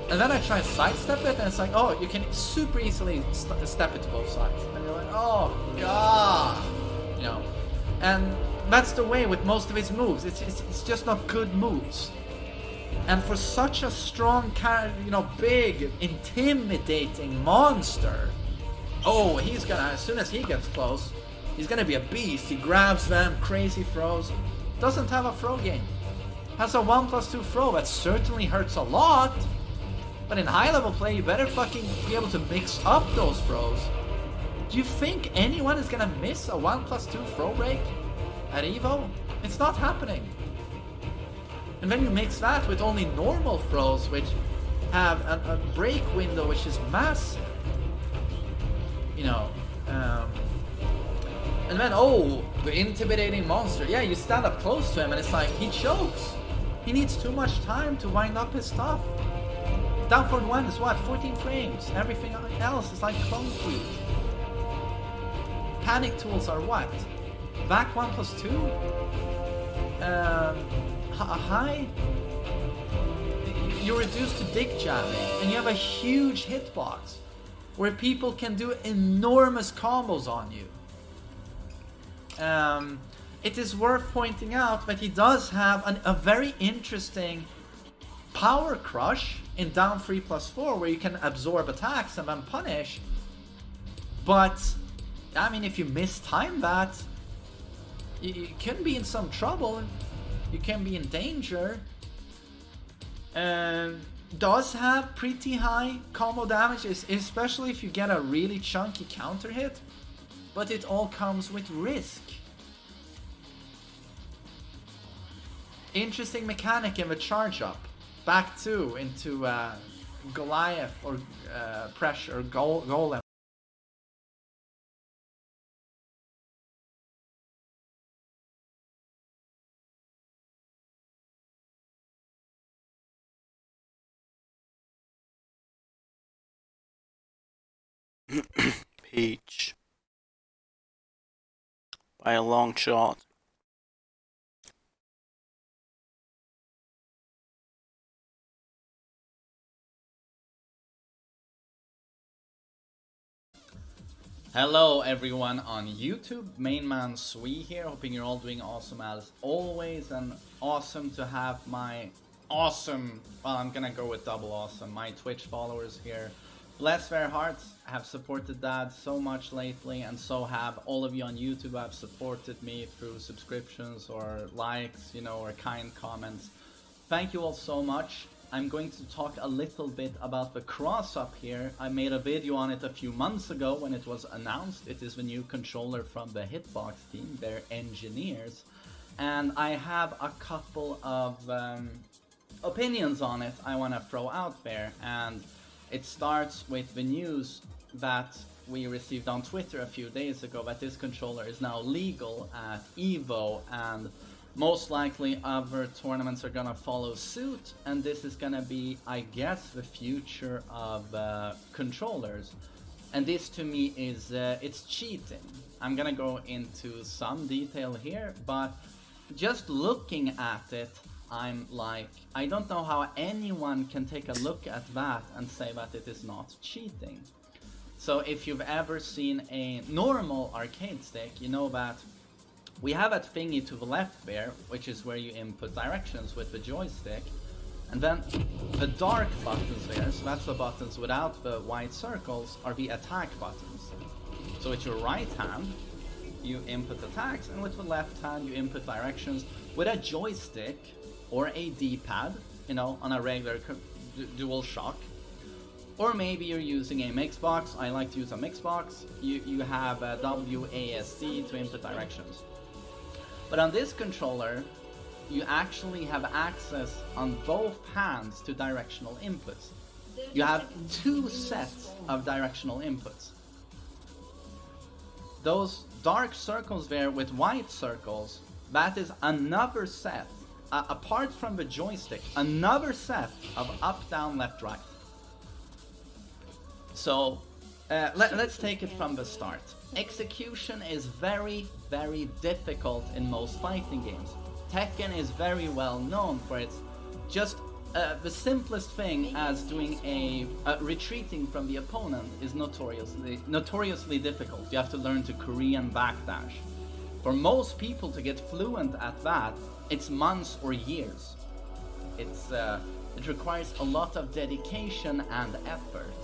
And then I try and sidestep it, and it's like, oh, you can super easily step it to both sides. And you're like, oh, God! You know? And that's the way with most of his moves. It's just not good moves. And for such a strong, you know, big, intimidating monster, oh, he's gonna, as soon as he gets close, he's gonna be a beast. He grabs them, crazy throws. Doesn't have a throw game. Has a 1+2 throw that certainly hurts a lot. But in high level play, you better fucking be able to mix up those throws. Do you think anyone is gonna miss a 1+2 throw break at Evo? It's not happening. And then you mix that with only normal throws, which have a break window which is massive. You know, and then, oh, the intimidating monster. Yeah, you stand up close to him and it's like, he chokes. He needs too much time to wind up his stuff. Down forward 1 is what, 14 frames. Everything else is like clunky. Panic tools are what? Back 1+2? High? You're reduced to dick jabbing, and you have a huge hitbox where people can do enormous combos on you. It is worth pointing out that he does have a very interesting power crush in down 3+4 where you can absorb attacks and then punish. But, I mean, if you mistime that, you can be in some trouble. You can be in danger. Does have pretty high combo damage, especially if you get a really chunky counter hit. But it all comes with risk. Interesting mechanic in the charge up. Back 2 into Goliath or pressure golem. Peach. By a long shot. Hello everyone on YouTube, Mainman Sui here, hoping you're all doing awesome as always, and awesome to have my awesome, well, I'm gonna go with double awesome, my Twitch followers here Bless their hearts, have supported that so much lately, and so have all of you on YouTube who have supported me through subscriptions or likes, you know, or kind comments. Thank you all so much. I'm going to talk a little bit about the cross-up here. I made a video on it a few months ago when it was announced. It is the new controller from the Hitbox team, their engineers. And I have a couple of opinions on it I want to throw out there. And it starts with the news that we received on Twitter a few days ago that this controller is now legal at EVO, and most likely other tournaments are gonna follow suit, and this is gonna be, I guess, the future of controllers. And this to me is, it's cheating. I'm gonna go into some detail here, but just looking at it, I'm like, I don't know how anyone can take a look at that and say that it is not cheating. So if you've ever seen a normal arcade stick, you know that we have that thingy to the left there, which is where you input directions with the joystick. And then the dark buttons there, so that's the buttons without the white circles, are the attack buttons. So with your right hand, you input attacks, and with the left hand, you input directions with a joystick or a D-pad, you know, on a regular dual shock. Or maybe you're using a Mixbox. I like to use a Mixbox. You have a WASD to input directions. But on this controller, you actually have access on both hands to directional inputs. You have two sets of directional inputs. Those dark circles there with white circles, that is another set, apart from the joystick, another set of up, down, left, right. So let's take it from the start. Execution is very, very difficult in most fighting games. Tekken is very well known for its just the simplest thing as doing a retreating from the opponent is notoriously difficult. You have to learn to Korean backdash. For most people to get fluent at that, it's months or years. It requires a lot of dedication and effort.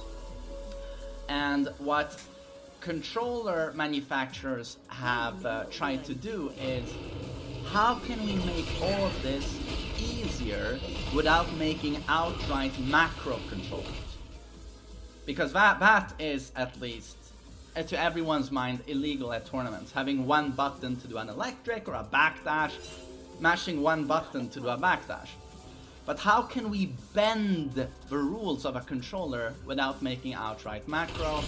And what controller manufacturers have tried to do is, how can we make all of this easier without making outright macro controllers? Because that is, at least to everyone's mind, illegal at tournaments. Having one button to do an electric or a backdash, mashing one button to do a backdash. But how can we bend the rules of a controller without making outright macro?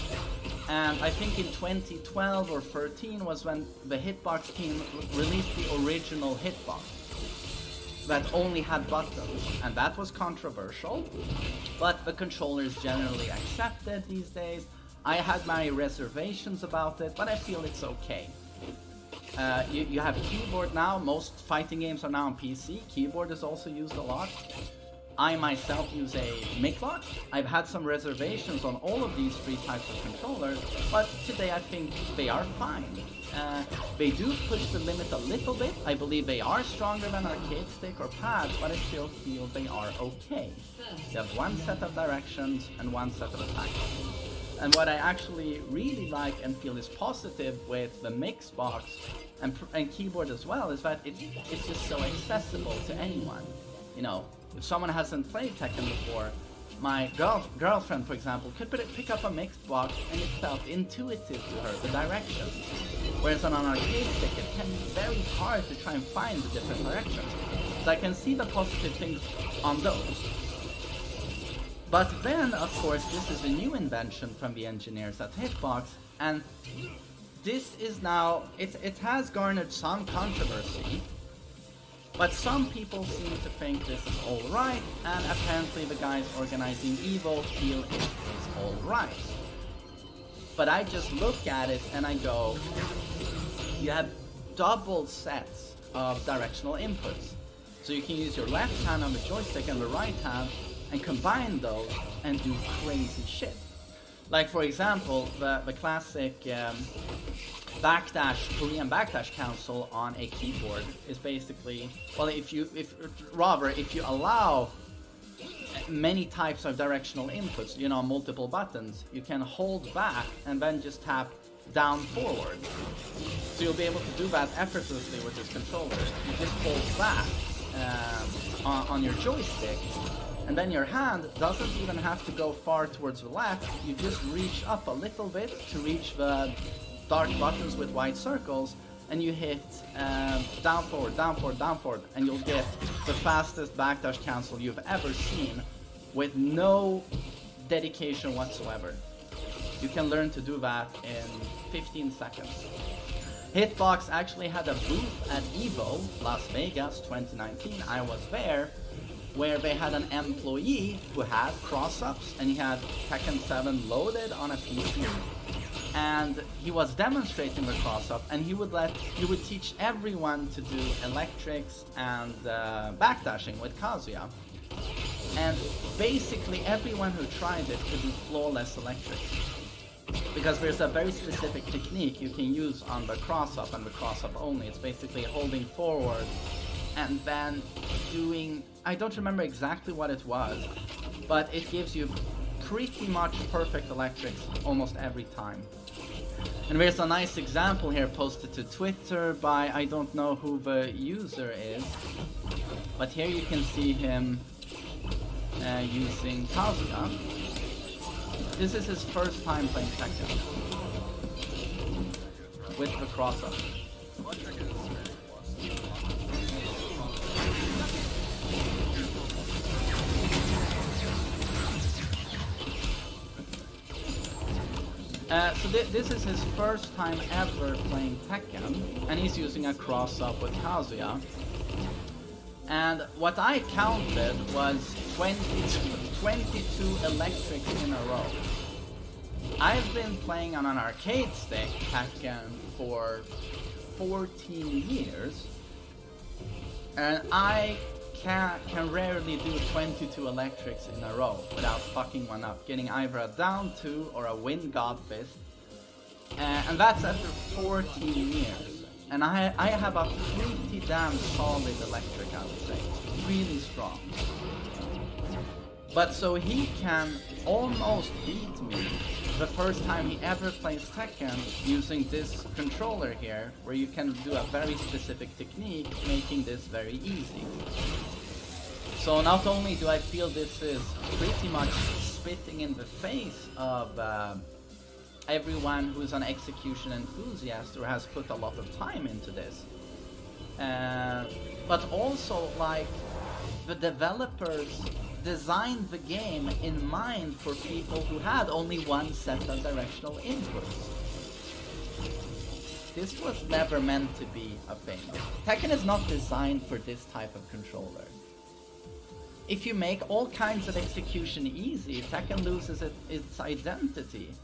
And I think in 2012 or 13 was when the Hitbox team released the original Hitbox that only had buttons, and that was controversial, but the controller is generally accepted these days. I had my reservations about it, but I feel it's okay. You have keyboard now. Most fighting games are now on PC. Keyboard is also used a lot. I myself use a Mixbox. I've had some reservations on all of these three types of controllers, but today I think they are fine. They do push the limit a little bit. I believe they are stronger than arcade stick or pad, but I still feel they are okay. You have one set of directions and one set of attacks. And what I actually really like and feel is positive with the Mixbox and keyboard as well is that it's just so accessible to anyone. You know, if someone hasn't played Tekken before, my girlfriend, for example, could pick up a Mixbox and it felt intuitive to her, the directions. Whereas on an arcade stick, it can be very hard to try and find the different directions. So I can see the positive things on those. But then, of course, this is a new invention from the engineers at Hitbox, and this is now, it has garnered some controversy, but some people seem to think this is alright, and apparently the guys organizing EVO feel it is alright. But I just look at it and I go, you have double sets of directional inputs. So you can use your left hand on the joystick and the right hand, and combine those and do crazy shit. Like for example, the classic backdash, Korean backdash console on a keyboard is basically, well, if you allow many types of directional inputs, you know, multiple buttons. You can hold back and then just tap down forward. So you'll be able to do that effortlessly with this controller. You just hold back on your joystick, and then your hand doesn't even have to go far towards the left. You just reach up a little bit to reach the dark buttons with white circles, and you hit down forward, down forward, down forward, and you'll get the fastest backdash cancel you've ever seen with no dedication whatsoever. You can learn to do that in 15 seconds. Hitbox actually had a booth at EVO Las Vegas 2019, I was there, where they had an employee who had cross-ups, and he had Tekken 7 loaded on a PC, and he was demonstrating the cross-up, and he would teach everyone to do electrics and backdashing with Kazuya. And basically everyone who tried it could do flawless electrics, because there's a very specific technique you can use on the cross-up and the cross-up only. It's basically holding forward and then doing, I don't remember exactly what it was, but it gives you pretty much perfect electrics almost every time. And there's a nice example here posted to Twitter by, I don't know who the user is, but here you can see him using Kazuya. This is his first time playing Tekken with the cross-up. So this is his first time ever playing Tekken, and he's using a cross-up with Kazuya. And what I counted was 22 electrics in a row. I've been playing on an arcade stick Tekken for 14 years, and I can rarely do 22 electrics in a row without fucking one up, getting either a down 2 or a win god fist, and that's after 14 years. And I have a pretty damn solid electric, I would say, really strong. But so he can almost beat me the first time he ever plays Tekken using this controller here, where you can do a very specific technique, making this very easy. So not only do I feel this is pretty much spitting in the face of everyone who's an execution enthusiast or has put a lot of time into this, but also like the developers designed the game in mind for people who had only one set of directional inputs. This was never meant to be a thing. Tekken is not designed for this type of controller. If you make all kinds of execution easy, Tekken loses its identity.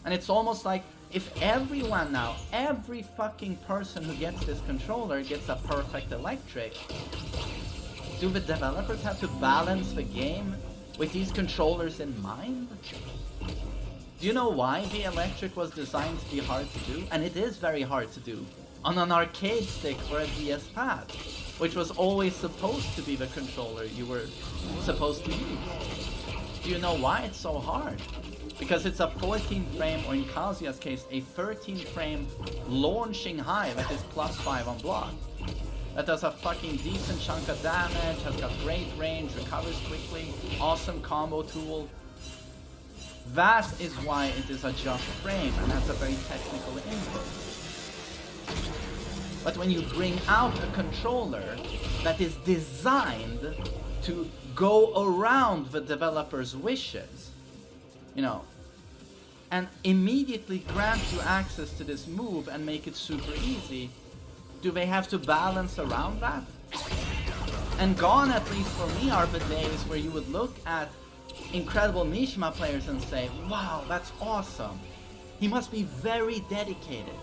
And it's almost like if everyone now, every fucking person who gets this controller gets a perfect electric, do the developers have to balance the game with these controllers in mind? Do you know why the electric was designed to be hard to do? And it is very hard to do on an arcade stick or a DS pad, which was always supposed to be the controller you were supposed to use. Do you know why it's so hard? Because it's a 14 frame, or in Kazuya's case, a 13 frame launching high that is +5 on block. That does a fucking decent chunk of damage, has got great range, recovers quickly, awesome combo tool. That is why it is a just frame, and that's a very technical input. But when you bring out a controller that is designed to go around the developer's wishes, you know, and immediately grant you access to this move and make it super easy, do they have to balance around that? And gone, at least for me, are the days where you would look at incredible Mishima players and say, wow, that's awesome. He must be very dedicated.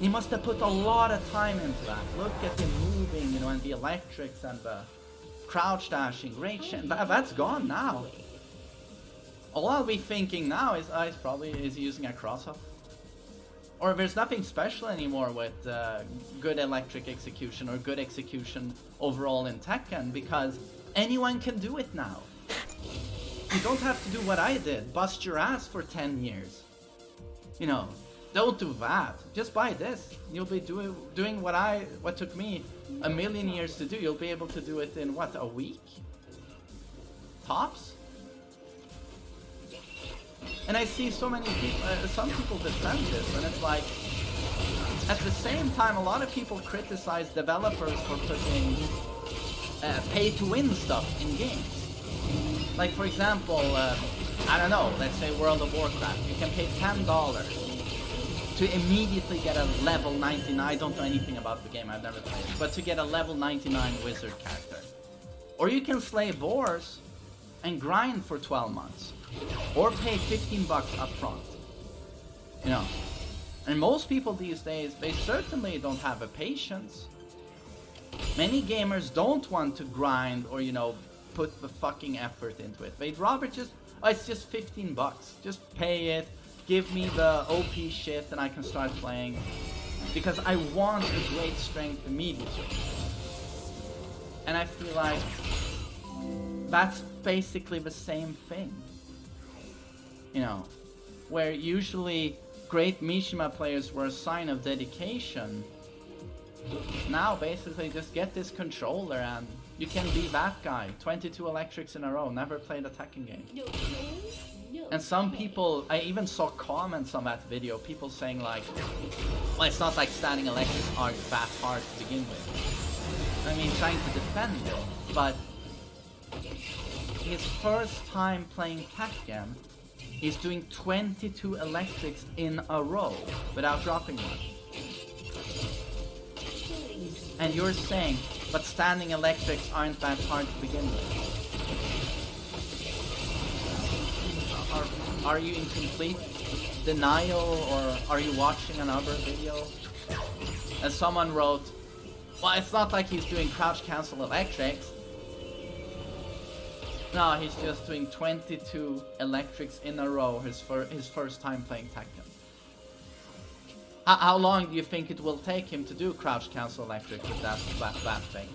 He must have put a lot of time into that. Look at him moving, you know, and the electrics and the crouch dashing, great shit. That's gone now. All I'll be thinking now is, is he using a cross-up? Or there's nothing special anymore with good electric execution or good execution overall in Tekken, because anyone can do it now. You don't have to do what I did, bust your ass for 10 years. You know, don't do that. Just buy this. You'll be doing what took me a million years to do. You'll be able to do it in what, a week? Tops? And I see so many people, some people defend this, and it's like, at the same time, a lot of people criticize developers for putting pay-to-win stuff in games. Like, for example, I don't know, let's say World of Warcraft. You can pay $10 to immediately get a level 99. I don't know anything about the game, I've never played it, but to get a level 99 wizard character. Or you can slay boars and grind for 12 months. Or pay $15 up front. You know. And most people these days, they certainly don't have a patience. Many gamers don't want to grind or, you know, put the fucking effort into it. They'd rather just, oh, it's just $15. Just pay it, give me the OP shit, and I can start playing. Because I want a great strength immediately. And I feel like that's basically the same thing. You know, where usually great Mishima players were a sign of dedication. Now basically just get this controller and you can be that guy. 22 electrics in a row, never played a Tekken game. And some people, I even saw comments on that video, people saying like, well, it's not like standing electrics are that hard to begin with. I mean, trying to defend it, but his first time playing Tekken, he's doing 22 electrics in a row without dropping one. And you're saying, but standing electrics aren't that hard to begin with. Are you in complete denial, or are you watching another video? And someone wrote, well, it's not like he's doing crouch cancel electrics. No, he's just doing 22 electrics in a row his first time playing Tekken. How long do you think it will take him to do crouch cancel electric with that thing?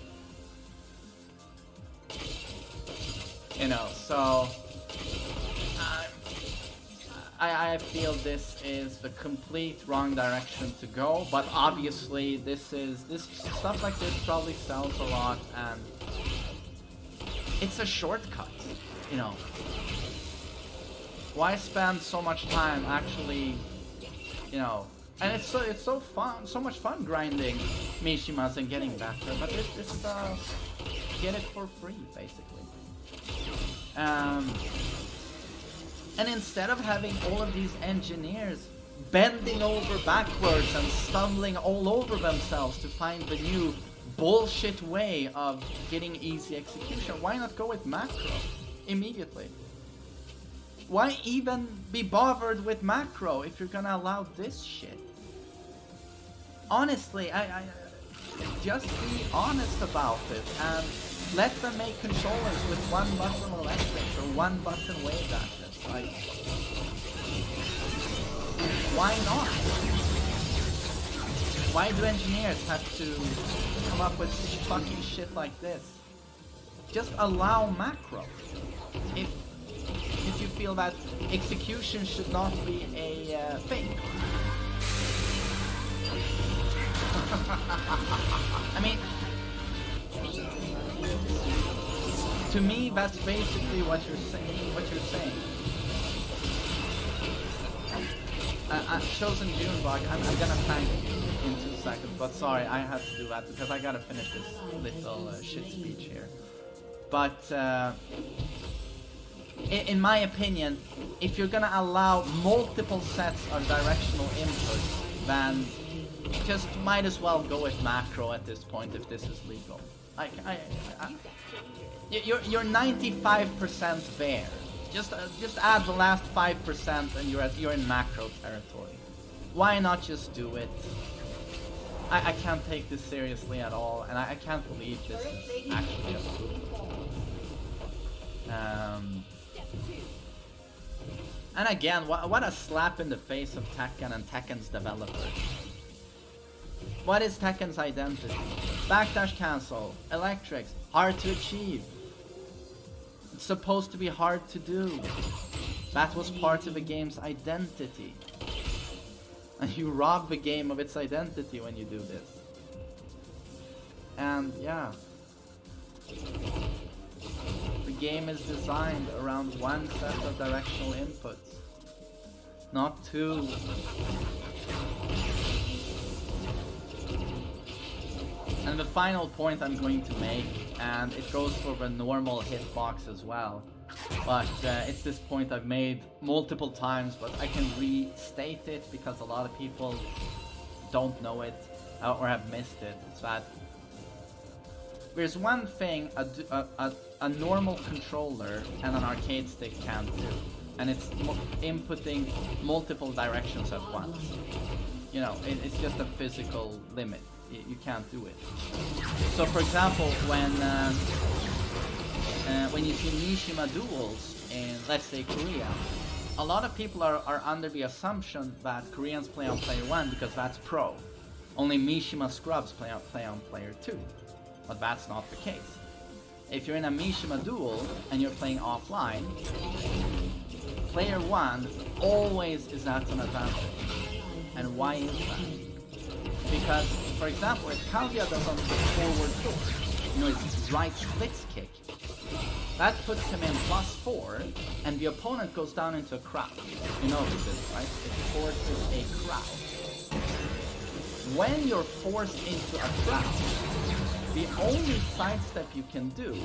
You know, so I feel this is the complete wrong direction to go, but obviously this stuff like this probably sells a lot, and it's a shortcut, you know. Why spend so much time actually, you know? And it's so fun, so much fun grinding Mishimas and getting better, but it's get it for free basically. And instead of having all of these engineers bending over backwards and stumbling all over themselves to find the new bullshit way of getting easy execution, why not go with macro immediately? Why even be bothered with macro if you're gonna allow this shit? Honestly, I just be honest about it and let them make controllers with one button electrics or one button wave dashes. Like, why not? Why do engineers have to come up with fucking shit like this? Just allow macro. If you feel that execution should not be a thing. I mean, to me, that's basically what you're saying. Chosen Junebug, I'm gonna thank you in 2 seconds, but sorry, I had to do that because I gotta finish this little shit speech here. But in my opinion, if you're gonna allow multiple sets of directional inputs, then just might as well go with macro at this point if this is legal. You're 95% there. Just add the last 5% and you're in macro territory. Why not just do it? I can't take this seriously at all, and I can't believe this is actually approved. And again, what a slap in the face of Tekken and Tekken's developers. What is Tekken's identity? Backdash cancel, electrics, hard to achieve. supposed to be hard to do. That was part of the game's identity. And you rob the game of its identity when you do this. And yeah. The game is designed around one set of directional inputs, not two. And the final point I'm going to make, and it goes for the normal hitbox as well, but it's this point I've made multiple times, but I can restate it because a lot of people don't know it or have missed it. It's that there's one thing a normal controller and an arcade stick can't do, and it's inputting multiple directions at once. You know, it's just a physical limit. You can't do it. So, for example, when you see Mishima duels in, let's say, Korea, a lot of people are under the assumption that Koreans play on player 1 because that's pro. Only Mishima scrubs play on player 2. But that's not the case. If you're in a Mishima duel and you're playing offline, player 1 always is at an advantage. And why is that? Because, for example, if Kazuya does on forward 4, you know, his right splits kick, that puts him in +4, and the opponent goes down into a crowd. You know this, right? It forces a crowd. When you're forced into a crowd, the only sidestep you can do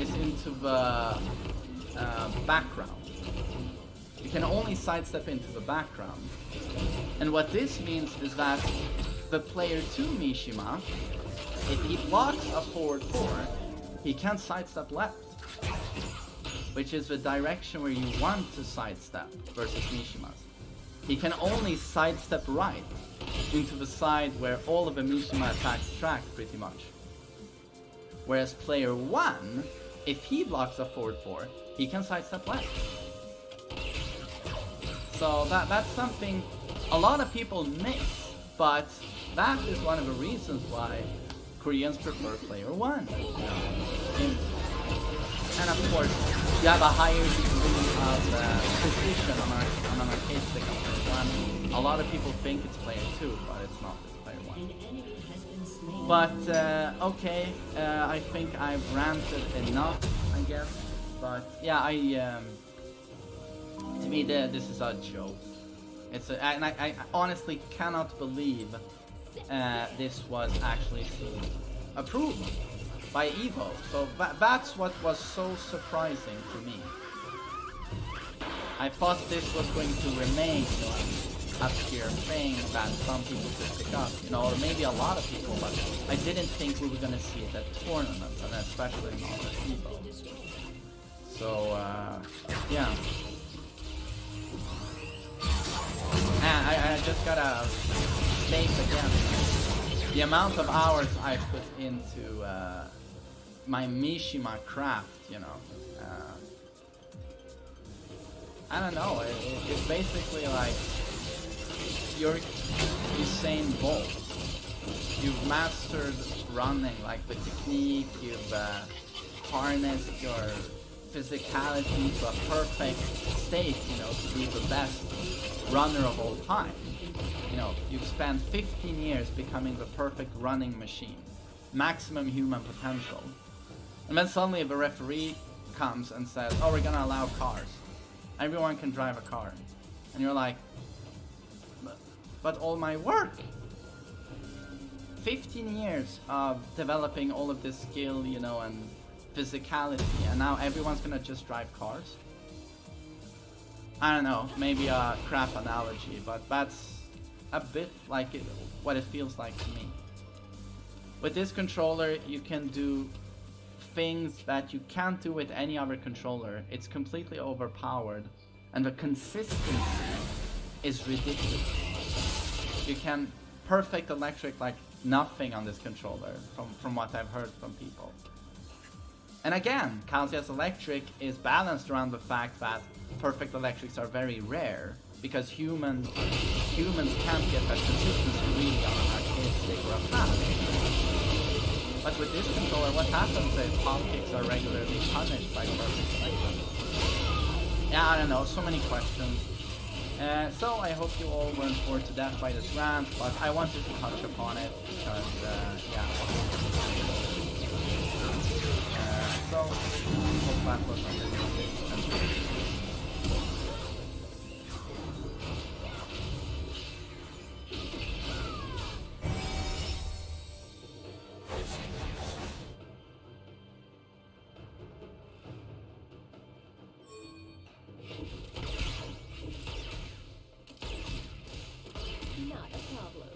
is into the background. You can only sidestep into the background. And what this means is that the player 2 Mishima, if he blocks a forward 4, he can't sidestep left, which is the direction where you want to sidestep versus Mishima's. He can only sidestep right into the side where all of the Mishima attacks track pretty much. Whereas player 1, if he blocks a forward 4, he can sidestep left. So that's something a lot of people miss, but that is one of the reasons why Koreans prefer player 1. And of course, you have a higher degree of precision on an arcade stick on player 1. A lot of people think it's player 2, but it's not, it's player 1. But, okay, I think I've ranted enough, I guess. But, yeah, to me, this is a joke. And I honestly cannot believe this was actually approved by Evo. So that's what was so surprising to me. I thought this was going to remain an obscure thing that some people could pick up, you know, or maybe a lot of people, but I didn't think we were going to see it at tournaments, and especially not at Evo. So, yeah. And I just gotta state again, the amount of hours I put into my Mishima craft, you know. I don't know, it's basically like you're Usain Bolt. You've mastered running, like the technique, you've harnessed your physicality to a perfect state, you know, to be the best runner of all time. You know, you've spent 15 years becoming the perfect running machine, maximum human potential. And then suddenly the referee comes and says, oh, we're gonna allow cars. Everyone can drive a car. And you're like, but all my work! 15 years of developing all of this skill, you know, and physicality, and now everyone's gonna just drive cars? I don't know, maybe a crap analogy, but that's a bit like what it feels like to me. With this controller, you can do things that you can't do with any other controller. It's completely overpowered, and the consistency is ridiculous. You can perfect electric like nothing on this controller, from what I've heard from people. And again, Kazuya's electric is balanced around the fact that perfect electrics are very rare, because humans can't get that consistency really on an arcade stick or a pad. But with this controller, what happens if palm kicks are regularly punished by perfect selection? Yeah, I don't know, so many questions. So I hope you all weren't bored to death by this rant, but I wanted to touch upon it because, yeah. So, hope that was understood. Not a problem.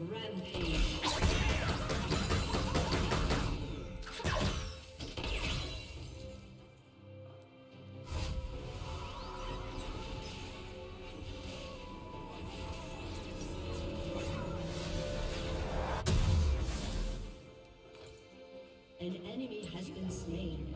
Rampage. An enemy has been slain.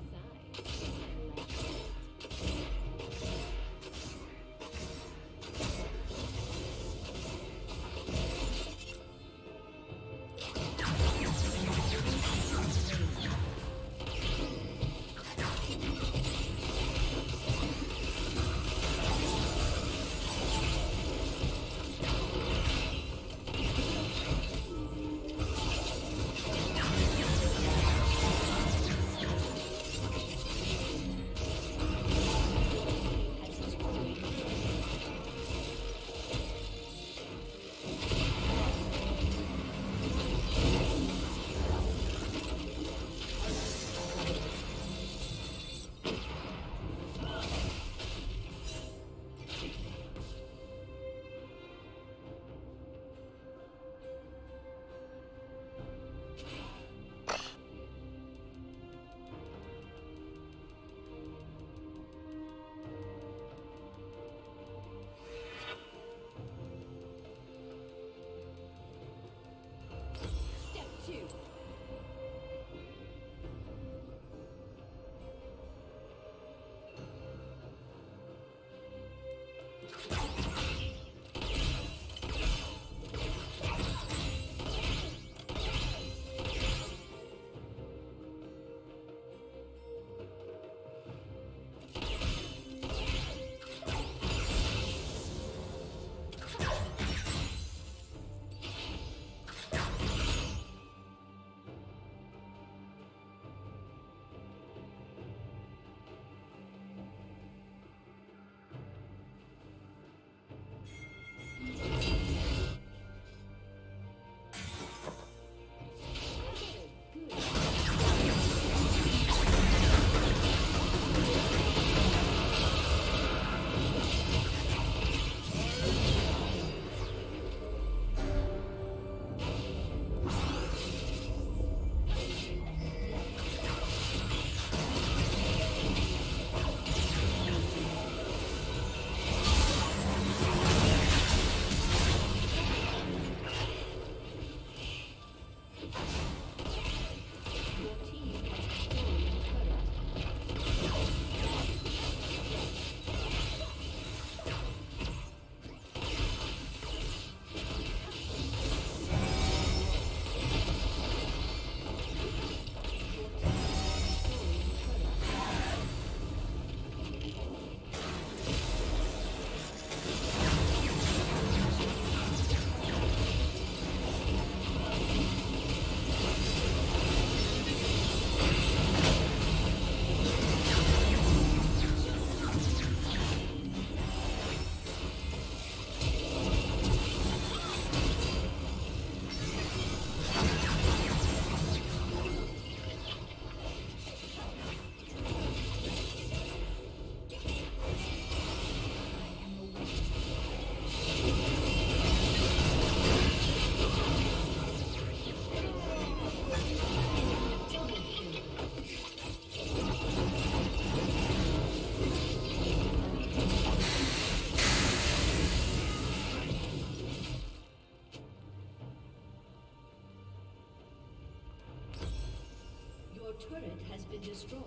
turret has been destroyed.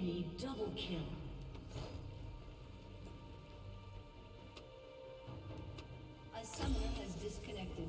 Enemy double kill. A summoner has disconnected.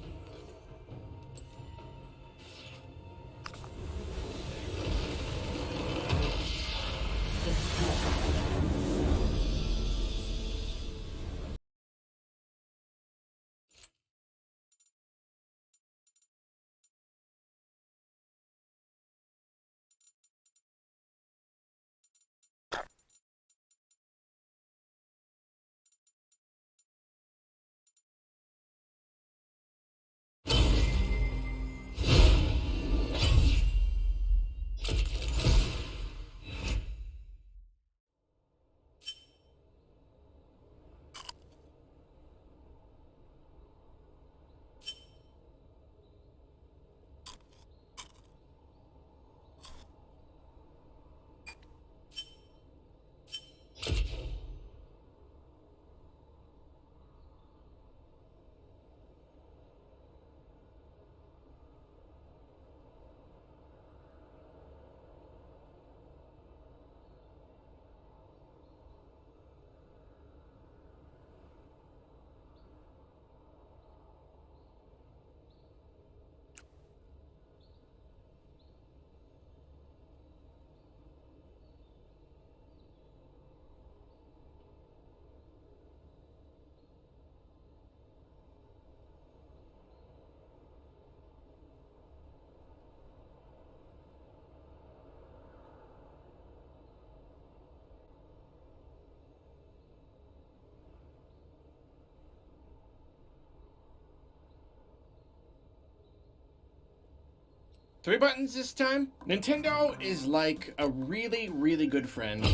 Three buttons this time. Nintendo is like a really, really good friend.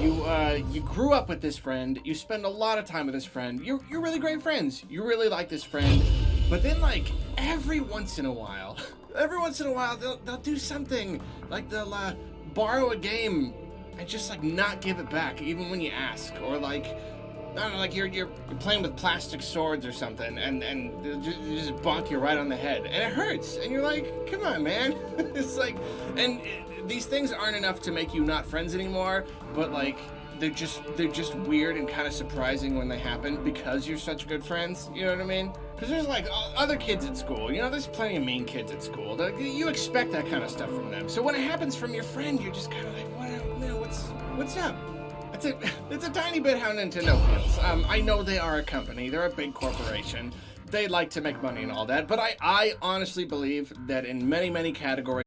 You grew up with this friend. You spend a lot of time with this friend. You're really great friends. You really like this friend. But then, like, every once in a while, they'll do something. Like they'll borrow a game and just like not give it back, even when you ask, or like. I don't know, like you're playing with plastic swords or something, and they just bonk you right on the head, and it hurts, and you're like, come on, man. It's like, and these things aren't enough to make you not friends anymore, but like they're just weird and kind of surprising when they happen because you're such good friends. You know what I mean? Because there's like other kids at school. You know, there's plenty of mean kids at school. You expect that kind of stuff from them. So when it happens from your friend, you're just kind of like, what's up? It's a tiny bit how Nintendo feels. I know they are a company. They're a big corporation. They like to make money and all that. But I honestly believe that in many, many categories,